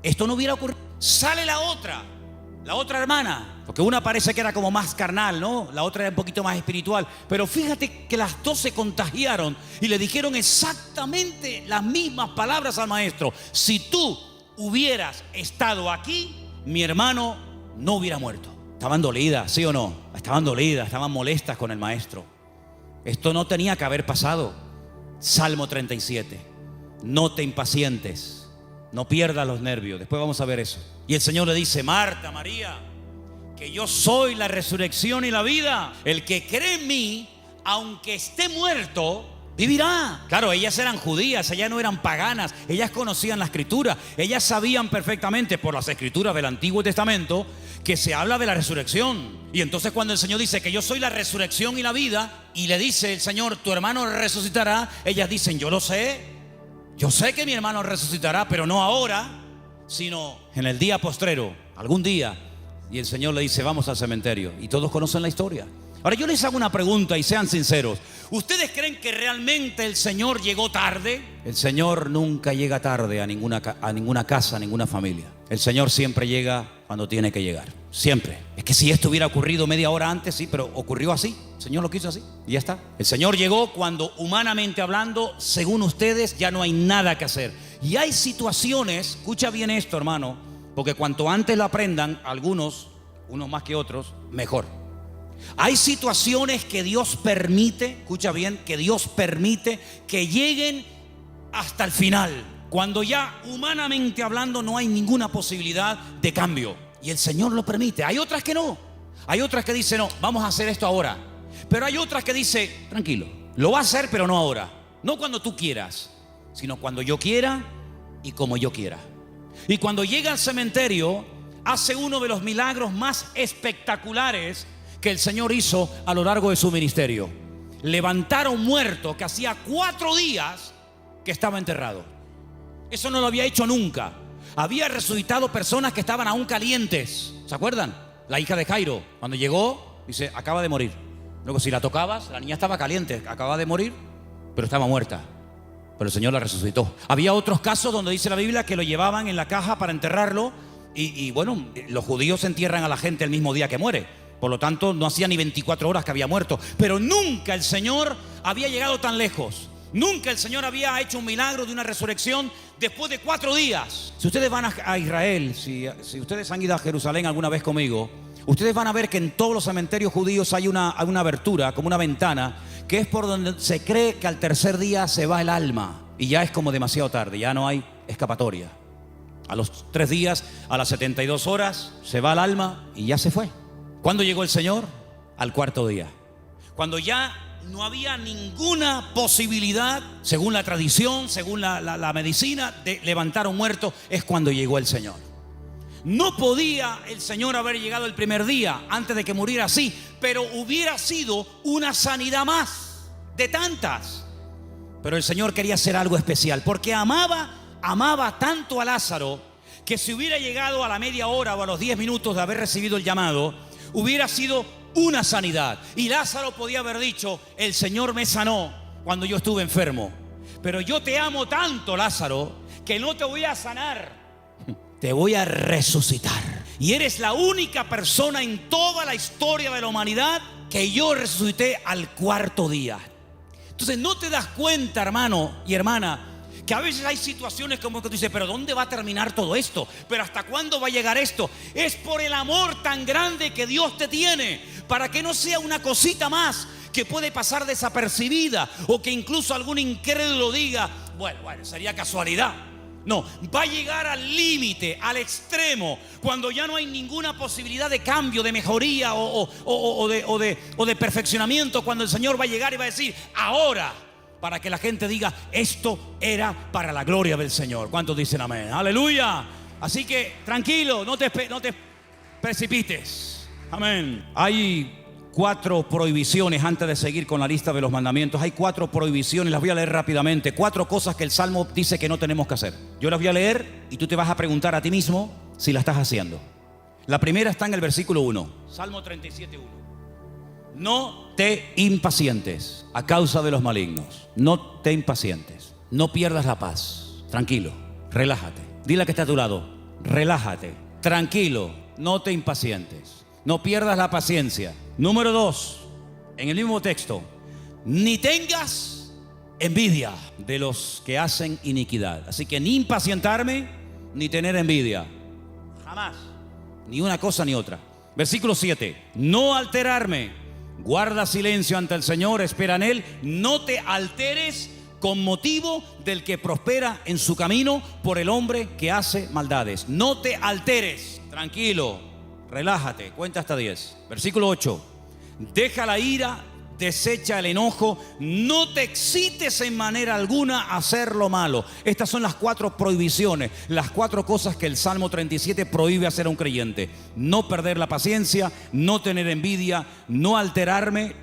esto no hubiera ocurrido. Sale la otra hermana. Porque una parece que era como más carnal, ¿no? La otra era un poquito más espiritual. Pero fíjate que las dos se contagiaron y le dijeron exactamente las mismas palabras al maestro. Si tú hubieras estado aquí, mi hermano no hubiera muerto. Estaban dolidas, ¿sí o no? Estaban dolidas, estaban molestas con el maestro. Esto no tenía que haber pasado. Salmo 37. No te impacientes, no pierdas los nervios. Después vamos a ver eso. Y el Señor le dice, Marta, María, que yo soy la resurrección y la vida. El que cree en mí, aunque esté muerto, vivirá. Claro, ellas eran judías, ellas no eran paganas. Ellas conocían la escritura. Ellas sabían perfectamente por las escrituras del Antiguo Testamento que se habla de la resurrección. Y entonces cuando el Señor dice que yo soy la resurrección y la vida, y le dice el Señor, tu hermano resucitará, ellas dicen, yo lo sé. Yo sé que mi hermano resucitará, pero no ahora, sino en el día postrero, algún día. Y el Señor le dice, vamos al cementerio. Y todos conocen la historia. Ahora yo les hago una pregunta y sean sinceros. ¿Ustedes creen que realmente el Señor llegó tarde? El Señor nunca llega tarde a ninguna casa, a ninguna familia. El Señor siempre llega cuando tiene que llegar. Siempre. Es que si esto hubiera ocurrido media hora antes, sí, pero ocurrió así. El Señor lo quiso así y ya está. El Señor llegó cuando, humanamente hablando, según ustedes, ya no hay nada que hacer. Y hay situaciones, escucha bien esto, hermano, porque cuanto antes lo aprendan, algunos, unos más que otros, mejor. Hay situaciones que Dios permite, escucha bien, que Dios permite que lleguen hasta el final, cuando ya humanamente hablando no hay ninguna posibilidad de cambio. Y el Señor lo permite. Hay otras que no. Hay otras que dicen, no, vamos a hacer esto ahora. Pero hay otras que dicen, tranquilo, lo va a hacer pero no ahora. No cuando tú quieras, sino cuando yo quiera y como yo quiera. Y cuando llega al cementerio, hace uno de los milagros más espectaculares que el Señor hizo a lo largo de su ministerio. Levantar a un muerto que hacía 4 días que estaba enterrado. Eso no lo había hecho nunca. Había resucitado personas que estaban aún calientes. ¿Se acuerdan? La hija de Jairo, cuando llegó, dice, acaba de morir. Luego si la tocabas, la niña estaba caliente, acababa de morir, pero estaba muerta. Pero el Señor la resucitó. Había otros casos donde dice la Biblia que lo llevaban en la caja para enterrarlo Y bueno, los judíos entierran a la gente el mismo día que muere. Por lo tanto, no hacía ni 24 horas que había muerto. Pero nunca el Señor había llegado tan lejos. Nunca el Señor había hecho un milagro de una resurrección después de 4 días. Si ustedes van a Israel, si ustedes han ido a Jerusalén alguna vez conmigo, ustedes van a ver que en todos los cementerios judíos hay una abertura, como una ventana, que es por donde se cree que al tercer día se va el alma. Y ya es como demasiado tarde, ya no hay escapatoria. A los 3 días, a las 72 horas, se va el alma y ya se fue. ¿Cuándo llegó el Señor? Al 4.º día. Cuando ya no había ninguna posibilidad, según la tradición, según la medicina, de levantar a un muerto, es cuando llegó el Señor. No podía el Señor haber llegado el primer día antes de que muriera así, pero hubiera sido una sanidad más de tantas. Pero el Señor quería hacer algo especial, porque amaba tanto a Lázaro, que si hubiera llegado a la media hora o a los 10 minutos de haber recibido el llamado, hubiera sido una sanidad. Y Lázaro podía haber dicho: el Señor me sanó cuando yo estuve enfermo, pero yo te amo tanto, Lázaro, que no te voy a sanar, te voy a resucitar. Y eres la única persona en toda la historia de la humanidad que yo resucité al 4.º día. Entonces, ¿no te das cuenta, hermano y hermana, que a veces hay situaciones como que tú dices: pero ¿dónde va a terminar todo esto? ¿Pero hasta cuándo va a llegar esto? Es por el amor tan grande que Dios te tiene, para que no sea una cosita más que puede pasar desapercibida, o que incluso algún incrédulo diga: bueno, sería casualidad. No, va a llegar al límite, al extremo, cuando ya no hay ninguna posibilidad de cambio, de mejoría o de perfeccionamiento, cuando el Señor va a llegar y va a decir: ahora, para que la gente diga: esto era para la gloria del Señor. ¿Cuántos dicen amén? Aleluya. Así que tranquilo, no te precipites. Amén. Hay 4 prohibiciones antes de seguir con la lista de los mandamientos. Hay 4 prohibiciones, las voy a leer rápidamente. 4 cosas que el Salmo dice que no tenemos que hacer. Yo las voy a leer y tú te vas a preguntar a ti mismo si la estás haciendo. La primera está en el versículo 1. Salmo 37:1. No te impacientes a causa de los malignos. No te impacientes. No pierdas la paz. Tranquilo, relájate. Dile a que está a tu lado: relájate, tranquilo, no te impacientes. No pierdas la paciencia. Número 2, en el mismo texto: ni tengas envidia de los que hacen iniquidad. Así que ni impacientarme, ni tener envidia. Jamás. Ni una cosa ni otra. Versículo 7. No alterarme. Guarda silencio ante el Señor, espera en Él. No te alteres con motivo del que prospera en su camino, por el hombre que hace maldades. No te alteres. Tranquilo, relájate. Cuenta hasta 10. Versículo 8. Deja la ira, desecha el enojo, no te excites en manera alguna a hacer lo malo. Estas son las 4 prohibiciones, las 4 cosas que el Salmo 37 prohíbe hacer a un creyente: no perder la paciencia, no tener envidia, no alterarme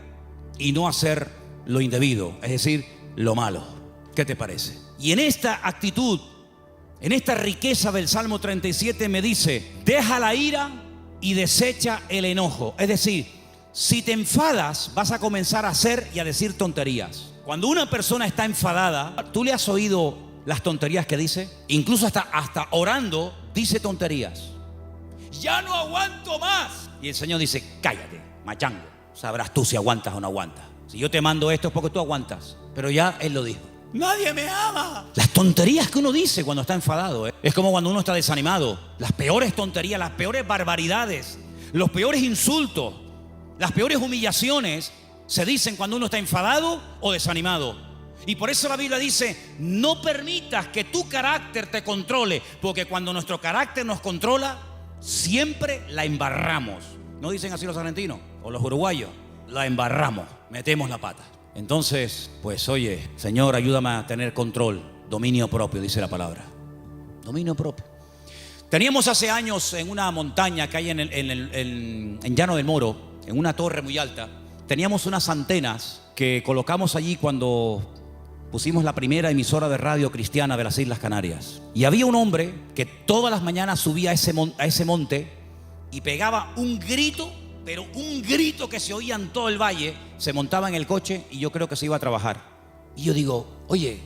y no hacer lo indebido, es decir, lo malo. ¿Qué te parece? Y en esta actitud, en esta riqueza del Salmo 37 me dice: deja la ira y desecha el enojo. Es decir, si te enfadas, vas a comenzar a hacer y a decir tonterías. Cuando una persona está enfadada, ¿tú le has oído las tonterías que dice? Incluso hasta orando dice tonterías. Ya no aguanto más. Y el Señor dice: cállate, machango. Sabrás tú si aguantas o no aguantas. Si yo te mando esto es porque tú aguantas. Pero ya Él lo dijo: nadie me ama. Las tonterías que uno dice cuando está enfadado, es como cuando uno está desanimado. Las peores tonterías, las peores barbaridades, los peores insultos, las peores humillaciones se dicen cuando uno está enfadado o desanimado. Y por eso la Biblia dice: no permitas que tu carácter te controle, porque cuando nuestro carácter nos controla, siempre la embarramos. ¿No dicen así los argentinos o los uruguayos? La embarramos, metemos la pata. Entonces, pues oye, Señor, ayúdame a tener control, dominio propio, dice la palabra. Dominio propio. Teníamos hace años en una montaña que hay en Llano del Moro, en una torre muy alta, teníamos unas antenas que colocamos allí cuando pusimos la primera emisora de radio cristiana de las Islas Canarias. Y había un hombre que todas las mañanas subía a ese monte y pegaba un grito, pero un grito que se oía en todo el valle. Se montaba en el coche y yo creo que se iba a trabajar. Y yo digo: oye,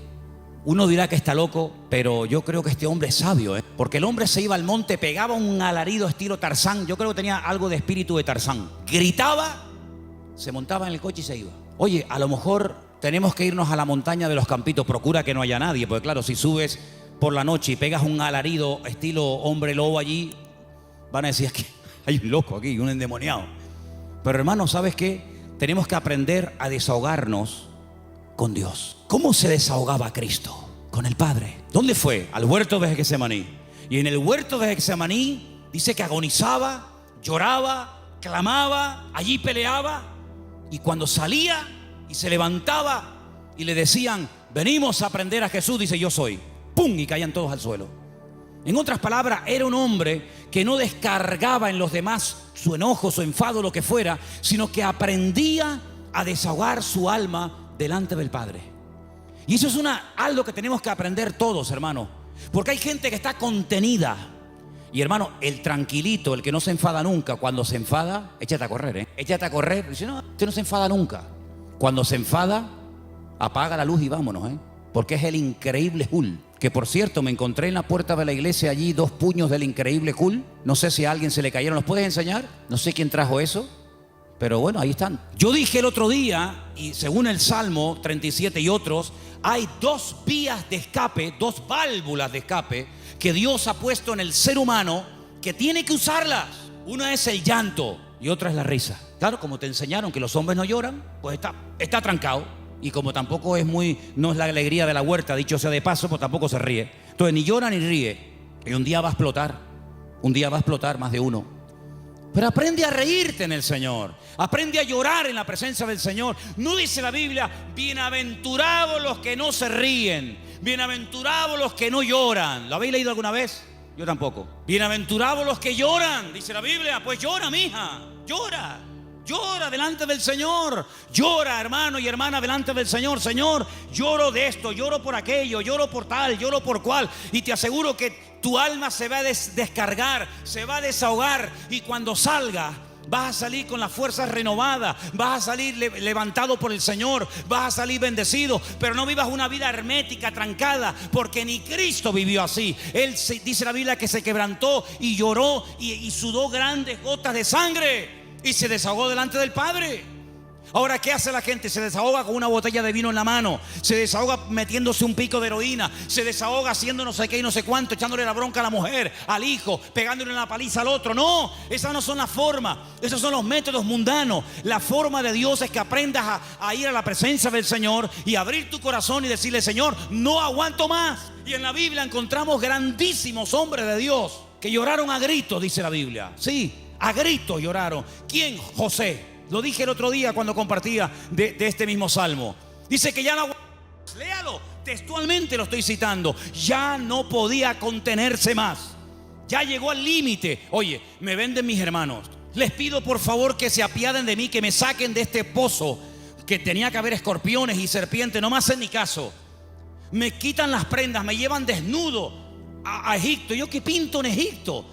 Uno dirá que está loco, pero yo creo que este hombre es sabio, porque el hombre se iba al monte, pegaba un alarido estilo Tarzán. Yo creo que tenía algo de espíritu de Tarzán. Gritaba, se montaba en el coche y se iba. Oye, a lo mejor tenemos que irnos a la montaña de los Campitos. Procura que no haya nadie, porque claro, si subes por la noche y pegas un alarido estilo hombre lobo allí, van a decir que hay un loco aquí, un endemoniado. Pero hermano, ¿sabes qué? Tenemos que aprender a desahogarnos con Dios. ¿Cómo se desahogaba Cristo? Con el Padre. ¿Dónde fue? Al huerto de Getsemaní. Y en el huerto de Getsemaní dice que agonizaba, lloraba, clamaba, allí peleaba. Y cuando salía y se levantaba y le decían, venimos a aprender a Jesús, dice, yo soy. ¡Pum! Y caían todos al suelo. En otras palabras, era un hombre que no descargaba en los demás su enojo, su enfado, lo que fuera, sino que aprendía a desahogar su alma delante del Padre. Y eso es algo que tenemos que aprender todos, hermano. Porque hay gente que está contenida. Y hermano, el tranquilito, el que no se enfada nunca, cuando se enfada, échate a correr, échate a correr. Dice, no, usted no se enfada nunca. Cuando se enfada, apaga la luz y vámonos, porque es el increíble Hulk. Que por cierto, me encontré en la puerta de la iglesia allí 2 puños del increíble Hulk. No sé si a alguien se le cayeron. ¿Los puedes enseñar? No sé quién trajo eso, pero bueno, ahí están. Yo dije el otro día, y según el Salmo 37 y otros, hay 2 vías de escape, 2 válvulas de escape que Dios ha puesto en el ser humano, que tiene que usarlas. Una es el llanto y otra es la risa. Claro, como te enseñaron que los hombres no lloran, pues está trancado. Y como tampoco no es la alegría de la huerta, dicho sea de paso, pues tampoco se ríe. Entonces ni llora ni ríe. Y un día va a explotar más de uno. Pero aprende a reírte en el Señor. Aprende a llorar en la presencia del Señor. No dice la Biblia, bienaventurados los que no se ríen, bienaventurados los que no lloran. ¿Lo habéis leído alguna vez? Yo tampoco. Bienaventurados los que lloran, dice la Biblia. Pues llora, mija, llora. Llora delante del Señor. Llora, hermano y hermana, delante del Señor. Señor, lloro de esto, lloro por aquello, lloro por tal, lloro por cual. Y te aseguro que tu alma se va a descargar, se va a desahogar. Y cuando salga, vas a salir con las fuerzas renovadas. Vas a salir levantado por el Señor. Vas a salir bendecido. Pero no vivas una vida hermética, trancada, porque ni Cristo vivió así. Él dice la Biblia que se quebrantó y lloró y sudó grandes gotas de sangre. Y se desahogó delante del Padre. Ahora, ¿qué hace la gente? Se desahoga con una botella de vino en la mano. Se desahoga metiéndose un pico de heroína. Se desahoga haciendo no sé qué y no sé cuánto, echándole la bronca a la mujer, al hijo, pegándole una paliza al otro. No, esas no son las formas. Esos son los métodos mundanos. La forma de Dios es que aprendas a ir a la presencia del Señor y abrir tu corazón y decirle, Señor, no aguanto más. Y en la Biblia encontramos grandísimos hombres de Dios que lloraron a gritos, dice la Biblia. Sí, a gritos lloraron. ¿Quién? José. Lo dije el otro día cuando compartía de este mismo salmo. Dice que ya no, léalo, textualmente lo estoy citando. Ya no podía contenerse más. Ya llegó al límite. Oye, me venden mis hermanos. Les pido por favor que se apiaden de mí, que me saquen de este pozo, que tenía que haber escorpiones y serpientes. No me hacen ni caso. Me quitan las prendas, me llevan desnudo a Egipto. ¿Yo qué pinto en Egipto?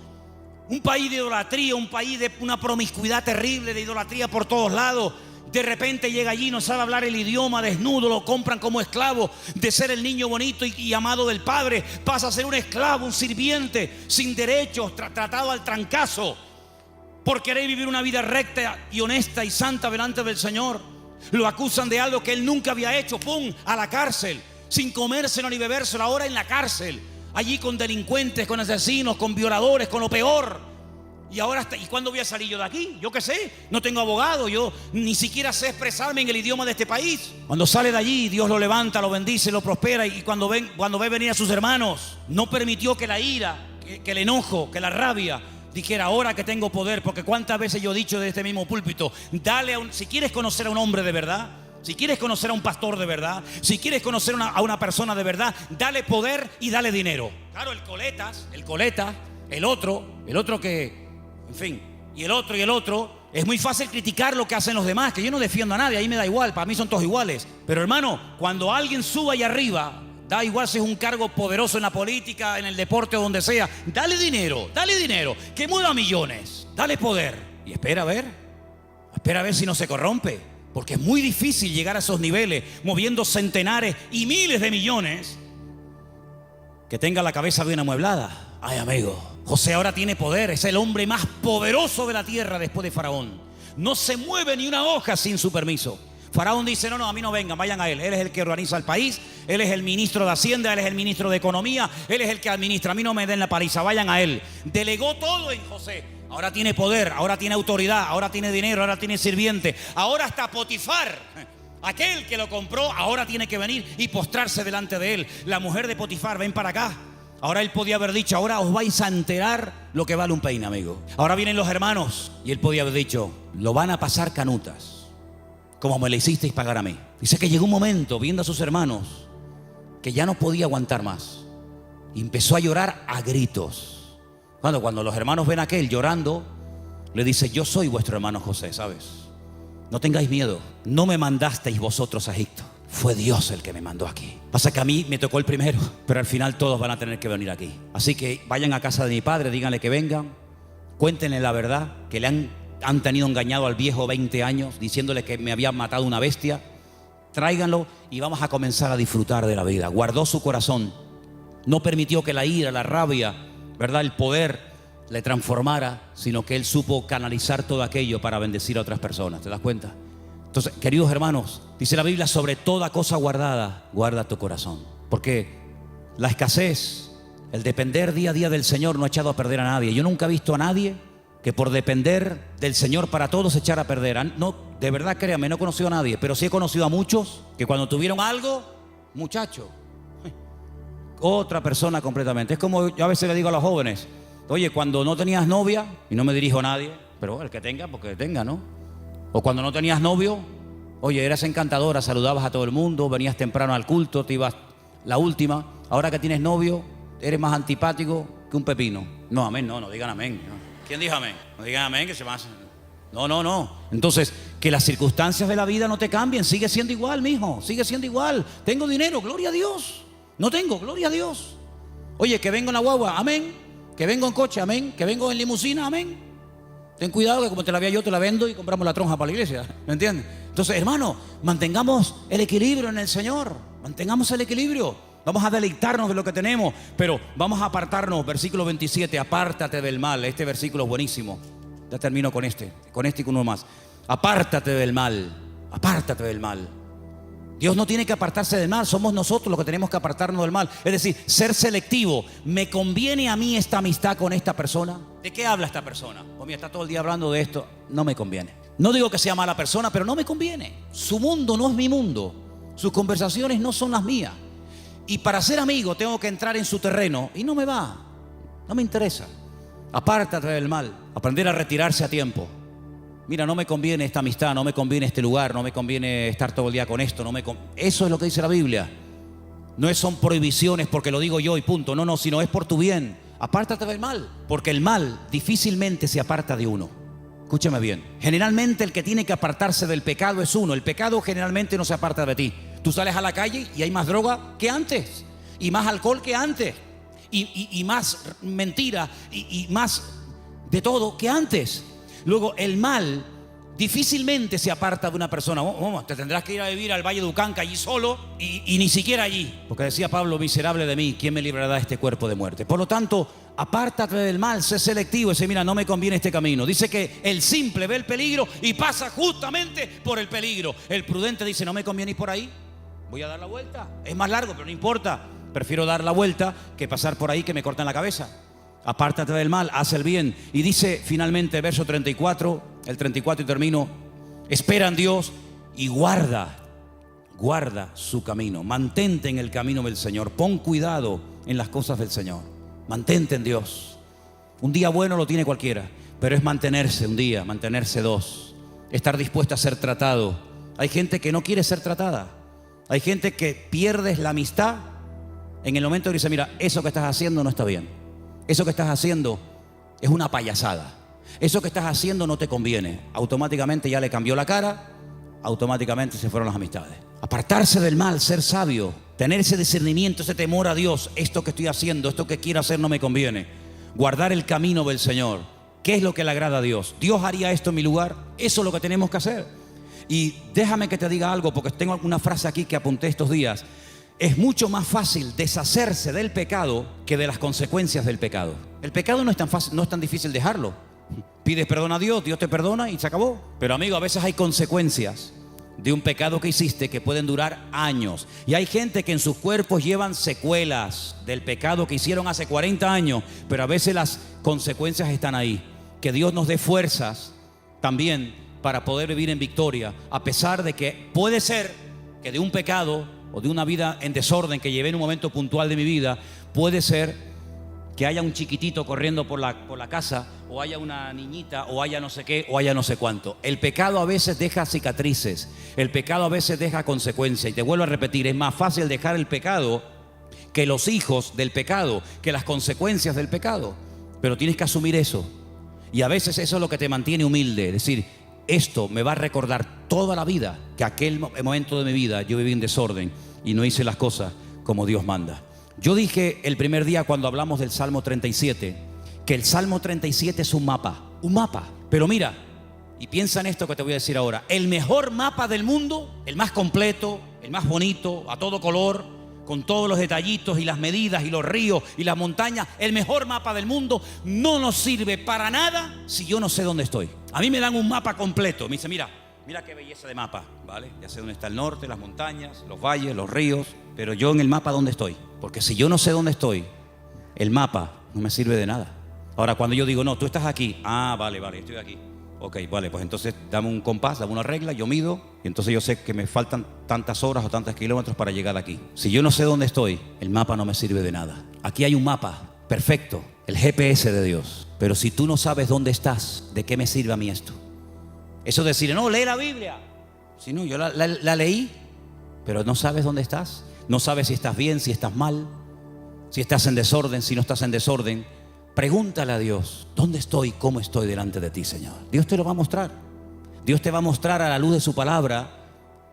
Un país de idolatría, un país de una promiscuidad terrible, de idolatría por todos lados. De repente llega allí, no sabe hablar el idioma, desnudo, lo compran como esclavo. De ser el niño bonito y amado del Padre, pasa a ser un esclavo, un sirviente, sin derechos, tratado al trancazo. Por querer vivir una vida recta y honesta y santa delante del Señor. Lo acusan de algo que él nunca había hecho. ¡Pum! A la cárcel, sin comérselo ni bebérselo, ahora en la cárcel. Allí con delincuentes, con asesinos, con violadores, con lo peor. Y ahora, ¿y cuándo voy a salir yo de aquí? Yo qué sé, no tengo abogado, yo ni siquiera sé expresarme en el idioma de este país. Cuando sale de allí, Dios lo levanta, lo bendice, lo prospera. Y cuando ve venir a sus hermanos, no permitió que la ira, que el enojo, que la rabia dijera, ahora que tengo poder. Porque cuántas veces yo he dicho de este mismo púlpito, si quieres conocer a un hombre de verdad, si quieres conocer a un pastor de verdad, si quieres conocer a una persona de verdad, dale poder y dale dinero. Claro, el coleta, el otro que, en fin, y el otro. Es muy fácil criticar lo que hacen los demás, que yo no defiendo a nadie, ahí me da igual, para mí son todos iguales. Pero hermano, cuando alguien suba ahí arriba, da igual si es un cargo poderoso en la política, en el deporte o donde sea, dale dinero, que mueva millones, dale poder. Y espera a ver si no se corrompe. Porque es muy difícil llegar a esos niveles moviendo centenares y miles de millones que tenga la cabeza bien amueblada. Ay, amigo, José ahora tiene poder, es el hombre más poderoso de la tierra después de Faraón. No se mueve ni una hoja sin su permiso. Faraón dice, no, a mí no vengan, vayan a él. Él es el que organiza el país, él es el ministro de Hacienda, él es el ministro de Economía, él es el que administra. A mí no me den la paliza, vayan a él. Delegó todo en José. Ahora tiene poder, ahora tiene autoridad, ahora tiene dinero, ahora tiene sirviente. Ahora hasta Potifar, aquel que lo compró, ahora tiene que venir y postrarse delante de él. La mujer de Potifar, ven para acá. Ahora él podía haber dicho, ahora os vais a enterar lo que vale un peine, amigo. Ahora vienen los hermanos. Y él podía haber dicho, lo van a pasar canutas, como me le hicisteis pagar a mí. Dice que llegó un momento, viendo a sus hermanos, que ya no podía aguantar más. Y empezó a llorar a gritos. Cuando los hermanos ven a aquel llorando, le dice, yo soy vuestro hermano José, ¿sabes? No tengáis miedo, no me mandasteis vosotros a Egipto. Fue Dios el que me mandó aquí. Pasa que a mí me tocó el primero, pero al final todos van a tener que venir aquí. Así que vayan a casa de mi padre, díganle que vengan, cuéntenle la verdad, que le han tenido engañado al viejo 20 años, diciéndole que me había matado una bestia. Tráiganlo y vamos a comenzar a disfrutar de la vida. Guardó su corazón, no permitió que la ira, la rabia, ¿verdad?, el poder le transformara, sino que él supo canalizar todo aquello para bendecir a otras personas. ¿Te das cuenta? Entonces, queridos hermanos, dice la Biblia, sobre toda cosa guardada, guarda tu corazón. Porque la escasez, el depender día a día del Señor no ha echado a perder a nadie. Yo nunca he visto a nadie que por depender del Señor para todos se echara a perder. No, de verdad, créanme, no he conocido a nadie, pero sí he conocido a muchos que cuando tuvieron algo, muchacho, otra persona completamente. Es como yo a veces le digo a los jóvenes, oye, cuando no tenías novia, y no me dirijo a nadie, pero el que tenga, porque tenga, ¿no? O cuando no tenías novio, oye, eras encantadora, saludabas a todo el mundo, venías temprano al culto, te ibas la última. Ahora que tienes novio, eres más antipático que un pepino. No, amén, no digan amén. No. ¿Quién dijo amén? No digan amén, que se va a hacer. No. Entonces, que las circunstancias de la vida no te cambien. Sigue siendo igual, mijo, sigue siendo igual. Tengo dinero, gloria a Dios. No tengo, gloria a Dios. Oye, que vengo en la guagua, amén. Que vengo en coche, amén. Que vengo en limusina, amén. Ten cuidado que como te la vea yo, te la vendo y compramos la tronja para la iglesia. ¿Me entiendes? Entonces, hermano, mantengamos el equilibrio en el Señor. Mantengamos el equilibrio. Vamos a deleitarnos de lo que tenemos, pero vamos a apartarnos. Versículo 27, apártate del mal. Este versículo es buenísimo. Ya termino con este y con uno más. Apártate del mal. Apártate del mal. Dios no tiene que apartarse del mal, somos nosotros los que tenemos que apartarnos del mal. Es decir, ser selectivo. ¿Me conviene a mí esta amistad con esta persona? ¿De qué habla esta persona? Pues mira, está todo el día hablando de esto. No me conviene. No digo que sea mala persona, pero no me conviene. Su mundo no es mi mundo. Sus conversaciones no son las mías. Y para ser amigo tengo que entrar en su terreno. Y no me va. No me interesa. Apártate del mal. Aprender a retirarse a tiempo. Mira, no me conviene esta amistad, no me conviene este lugar, no me conviene estar todo el día con esto. Eso es lo que dice la Biblia. No son prohibiciones porque lo digo yo y punto. No, sino es por tu bien. Apártate del mal, porque el mal difícilmente se aparta de uno. Escúchame bien. Generalmente el que tiene que apartarse del pecado es uno. El pecado generalmente no se aparta de ti. Tú sales a la calle y hay más droga que antes, y más alcohol que antes, y más mentira, y más de todo que antes. Luego, el mal difícilmente se aparta de una persona. Te tendrás que ir a vivir al Valle de Ucanca allí solo y ni siquiera allí. Porque decía Pablo, miserable de mí, ¿quién me librará de este cuerpo de muerte? Por lo tanto, apártate del mal, sé selectivo. Dice, mira, no me conviene este camino. Dice que el simple ve el peligro y pasa justamente por el peligro. El prudente dice, no me conviene ir por ahí, voy a dar la vuelta. Es más largo, pero no importa. Prefiero dar la vuelta que pasar por ahí que me cortan la cabeza. Apártate del mal, haz el bien. Y dice finalmente, verso 34, el 34 y termino, espera en Dios y guarda su camino. Mantente en el camino del Señor. Pon cuidado en las cosas del Señor. Mantente en Dios. Un día bueno lo tiene cualquiera, pero es mantenerse un día, mantenerse dos. Estar dispuesto a ser tratado. Hay gente que no quiere ser tratada. Hay gente que pierdes la amistad en el momento que dice, mira, eso que estás haciendo no está bien. Eso que estás haciendo es una payasada. Eso que estás haciendo no te conviene. Automáticamente ya le cambió la cara, automáticamente se fueron las amistades. Apartarse del mal, ser sabio, tener ese discernimiento, ese temor a Dios. Esto que estoy haciendo, esto que quiero hacer no me conviene. Guardar el camino del Señor. ¿Qué es lo que le agrada a Dios? ¿Dios haría esto en mi lugar? Eso es lo que tenemos que hacer. Y déjame que te diga algo, porque tengo una frase aquí que apunté estos días. es mucho más fácil deshacerse del pecado que de las consecuencias del pecado. El pecado no es tan fácil, no es tan difícil dejarlo. Pides perdón a Dios, Dios te perdona y se acabó. Pero amigo, a veces hay consecuencias de un pecado que hiciste que pueden durar años. Y hay gente que en sus cuerpos llevan secuelas del pecado que hicieron hace 40 años, pero a veces las consecuencias están ahí. Que Dios nos dé fuerzas también para poder vivir en victoria, a pesar de que puede ser que de un pecado o de una vida en desorden que llevé en un momento puntual de mi vida, puede ser que haya un chiquitito corriendo por la casa, o haya una niñita, o haya no sé qué, o haya no sé cuánto. El pecado a veces deja cicatrices, el pecado a veces deja consecuencias. Y te vuelvo a repetir, es más fácil dejar el pecado que los hijos del pecado, que las consecuencias del pecado. Pero tienes que asumir eso. Y a veces eso es lo que te mantiene humilde, es decir, esto me va a recordar toda la vida que aquel momento de mi vida yo viví en desorden y no hice las cosas como Dios manda. Yo dije el primer día cuando hablamos del Salmo 37 que el Salmo 37 es un mapa. Pero mira, y piensa en esto que te voy a decir ahora, el mejor mapa del mundo, el más completo, el más bonito, a todo color, con todos los detallitos y las medidas y los ríos y las montañas, el mejor mapa del mundo no nos sirve para nada si yo no sé dónde estoy. A mí me dan un mapa completo, me dice, mira qué belleza de mapa, ¿vale? Ya sé dónde está el norte, las montañas, los valles, los ríos, pero yo en el mapa ¿dónde estoy? Porque si yo no sé dónde estoy, el mapa no me sirve de nada. Ahora cuando yo digo, no, tú estás aquí, vale, estoy aquí. Ok, vale, pues entonces dame un compás, dame una regla, yo mido y entonces yo sé que me faltan tantas horas o tantos kilómetros para llegar aquí. Si yo no sé dónde estoy, el mapa no me sirve de nada. Aquí hay un mapa perfecto, el GPS de Dios. Pero si tú no sabes dónde estás, ¿de qué me sirve a mí esto? Eso de decir, no, lee la Biblia. Si no, yo la leí, pero no sabes dónde estás. No sabes si estás bien, si estás mal, si estás en desorden, si no estás en desorden. Pregúntale a Dios, ¿dónde estoy? ¿Cómo estoy delante de ti, Señor? Dios te lo va a mostrar. Dios te va a mostrar a la luz de su palabra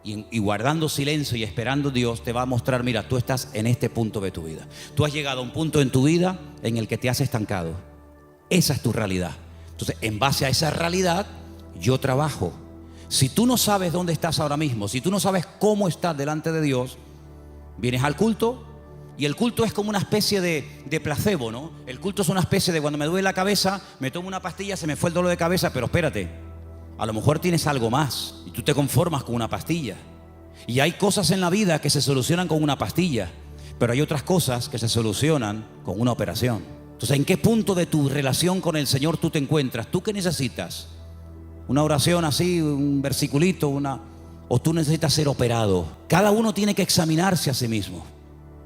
y guardando silencio y esperando Dios te va a mostrar, mira, tú estás en este punto de tu vida. Tú has llegado a un punto en tu vida en el que te has estancado. Esa es tu realidad. Entonces, en base a esa realidad, yo trabajo. Si tú no sabes dónde estás ahora mismo, si tú no sabes cómo estás delante de Dios, vienes al culto. Y el culto es como una especie de placebo, ¿no? El culto es una especie de cuando me duele la cabeza, me tomo una pastilla, se me fue el dolor de cabeza, pero espérate, a lo mejor tienes algo más y tú te conformas con una pastilla. Y hay cosas en la vida que se solucionan con una pastilla, pero hay otras cosas que se solucionan con una operación. Entonces, ¿en qué punto de tu relación con el Señor tú te encuentras? ¿Tú qué necesitas? ¿Una oración así, un versiculito, o tú necesitas ser operado? Cada uno tiene que examinarse a sí mismo.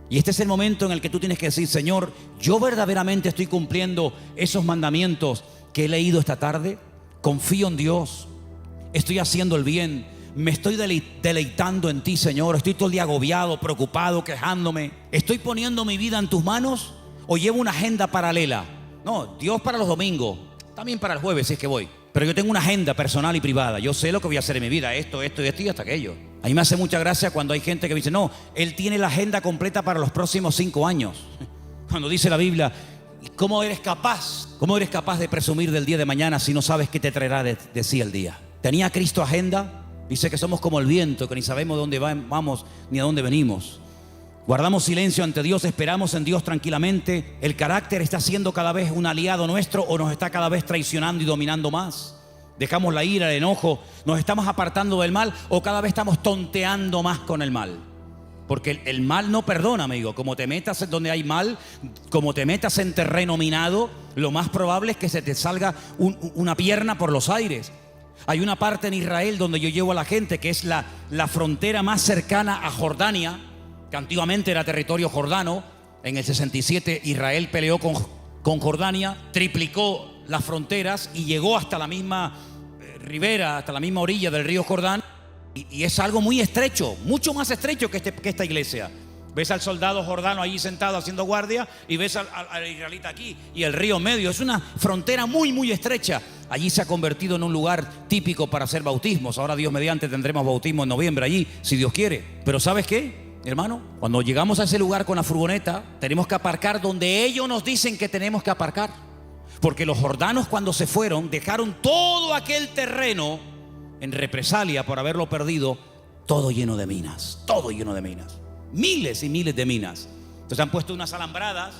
Y este es el momento en el que tú tienes que decir, Señor, yo verdaderamente estoy cumpliendo esos mandamientos que he leído esta tarde. Confío en Dios, estoy haciendo el bien, me estoy deleitando en ti, Señor. Estoy todo el día agobiado, preocupado, quejándome. ¿Estoy poniendo mi vida en tus manos o llevo una agenda paralela? No, Dios para los domingos, también para el jueves si es que voy. Pero yo tengo una agenda personal y privada. Yo sé lo que voy a hacer en mi vida, esto y hasta aquello. A mí me hace mucha gracia cuando hay gente que dice, no, él tiene la agenda completa para los próximos 5 años. Cuando dice la Biblia, ¿cómo eres capaz de presumir del día de mañana si no sabes qué te traerá de sí el día? ¿Tenía Cristo agenda? Dice que somos como el viento, que ni sabemos de dónde vamos ni a dónde venimos. Guardamos silencio ante Dios, esperamos en Dios tranquilamente. El carácter está siendo cada vez un aliado nuestro o nos está cada vez traicionando y dominando más. Dejamos la ira, el enojo, nos estamos apartando del mal o cada vez estamos tonteando más con el mal. Porque el mal no perdona, amigo. Como te metas en donde hay mal, como te metas en terreno minado, lo más probable es que se te salga una pierna por los aires. Hay una parte en Israel donde yo llevo a la gente que es la frontera más cercana a Jordania, que antiguamente era territorio jordano. En el 67 Israel peleó con Jordania, triplicó las fronteras y llegó hasta la misma ribera, hasta la misma orilla del río Jordán. Y es algo muy estrecho, mucho más estrecho que esta iglesia. Ves al soldado jordano allí sentado haciendo guardia y ves al israelita aquí y el río medio. Es una frontera muy, muy estrecha. Allí se ha convertido en un lugar típico para hacer bautismos. Ahora Dios mediante tendremos bautismo en noviembre allí, si Dios quiere. Pero ¿sabes qué, hermano? Cuando llegamos a ese lugar con la furgoneta, tenemos que aparcar donde ellos nos dicen que tenemos que aparcar. Porque los jordanos cuando se fueron dejaron todo aquel terreno en represalia por haberlo perdido, todo lleno de minas, todo lleno de minas. miles y miles de minas. Entonces han puesto unas alambradas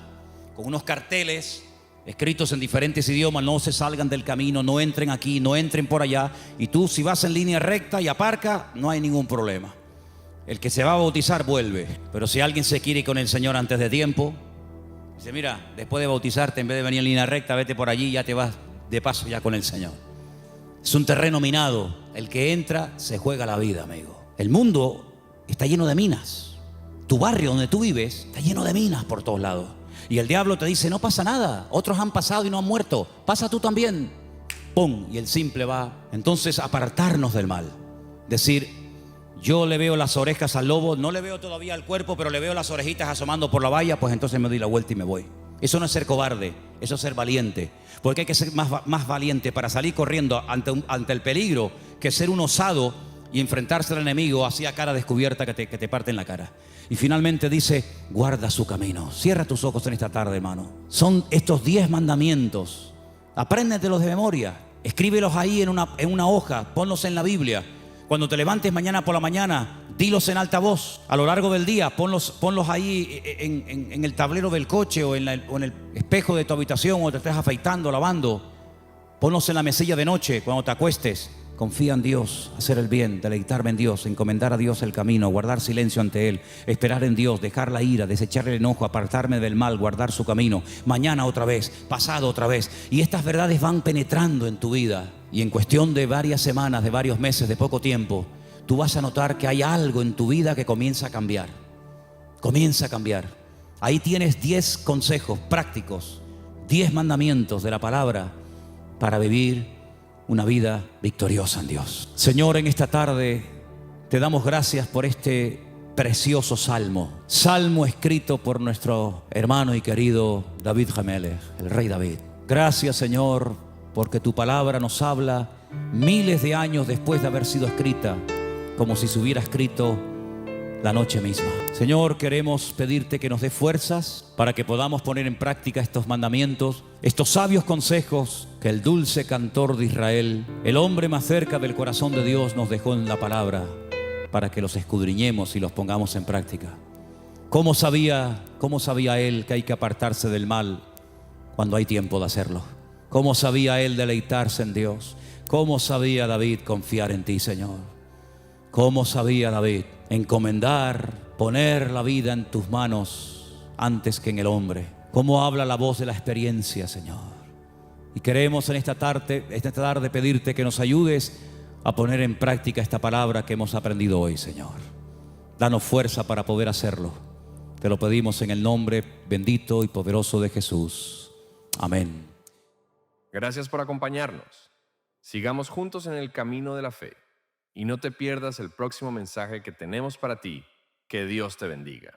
con unos carteles escritos en diferentes idiomas: no se salgan del camino, no entren aquí, no entren por allá. Y tú, si vas en línea recta y aparca, no hay ningún problema. El que se va a bautizar vuelve. Pero si alguien se quiere ir con el Señor antes de tiempo, dice: mira, después de bautizarte, en vez de venir en línea recta, vete por allí y ya te vas de paso ya con el Señor. Es un terreno minado. El que entra se juega la vida, amigo. El mundo está lleno de minas. Tu barrio donde tú vives está lleno de minas por todos lados. Y el diablo te dice: no pasa nada, otros han pasado y no han muerto, pasa tú también. ¡Pum! Y el simple va. Entonces, apartarnos del mal. Decir: yo le veo las orejas al lobo, no le veo todavía el cuerpo, pero le veo las orejitas asomando por la valla, pues entonces me doy la vuelta y me voy. Eso no es ser cobarde, eso es ser valiente. Porque hay que ser más valiente para salir corriendo ante el peligro que ser un osado y enfrentarse al enemigo así a cara descubierta que te parte en la cara. Y finalmente dice: guarda su camino. Cierra tus ojos en esta tarde, hermano. Son estos 10 mandamientos. Apréndetelos de memoria. Escríbelos ahí en una hoja. Ponlos en la Biblia. Cuando te levantes mañana por la mañana, dilos en alta voz. A lo largo del día, ponlos ahí en el tablero del coche o en el espejo de tu habitación, o te estés afeitando, lavando. Ponlos en la mesilla de noche cuando te acuestes. Confía en Dios, hacer el bien, deleitarme en Dios, encomendar a Dios el camino, guardar silencio ante Él, esperar en Dios, dejar la ira, desechar el enojo, apartarme del mal, guardar su camino. Mañana otra vez, pasado otra vez. Y estas verdades van penetrando en tu vida. Y en cuestión de varias semanas, de varios meses, de poco tiempo, tú vas a notar que hay algo en tu vida que comienza a cambiar. Comienza a cambiar. Ahí tienes 10 consejos prácticos, 10 mandamientos de la palabra para vivir una vida victoriosa en Dios. Señor, en esta tarde te damos gracias por este precioso salmo. Salmo escrito por nuestro hermano y querido David HaMelech, el rey David. Gracias, Señor, porque tu palabra nos habla miles de años después de haber sido escrita, como si se hubiera escrito la noche misma. Señor, queremos pedirte que nos dé fuerzas para que podamos poner en práctica estos mandamientos, estos sabios consejos que el dulce cantor de Israel, el hombre más cerca del corazón de Dios, nos dejó en la palabra, para que los escudriñemos y los pongamos en práctica. ¿Cómo sabía él que hay que apartarse del mal cuando hay tiempo de hacerlo? ¿Cómo sabía él deleitarse en Dios? ¿Cómo sabía David confiar en ti, Señor? ¿Cómo sabía David encomendar, poner la vida en tus manos antes que en el hombre? ¿Cómo habla la voz de la experiencia, Señor? Y queremos en esta tarde pedirte que nos ayudes a poner en práctica esta palabra que hemos aprendido hoy, Señor. Danos fuerza para poder hacerlo. Te lo pedimos en el nombre bendito y poderoso de Jesús. Amén.
Gracias por acompañarnos. Sigamos juntos en el camino de la fe y no te pierdas el próximo mensaje que tenemos para ti. Que Dios te bendiga.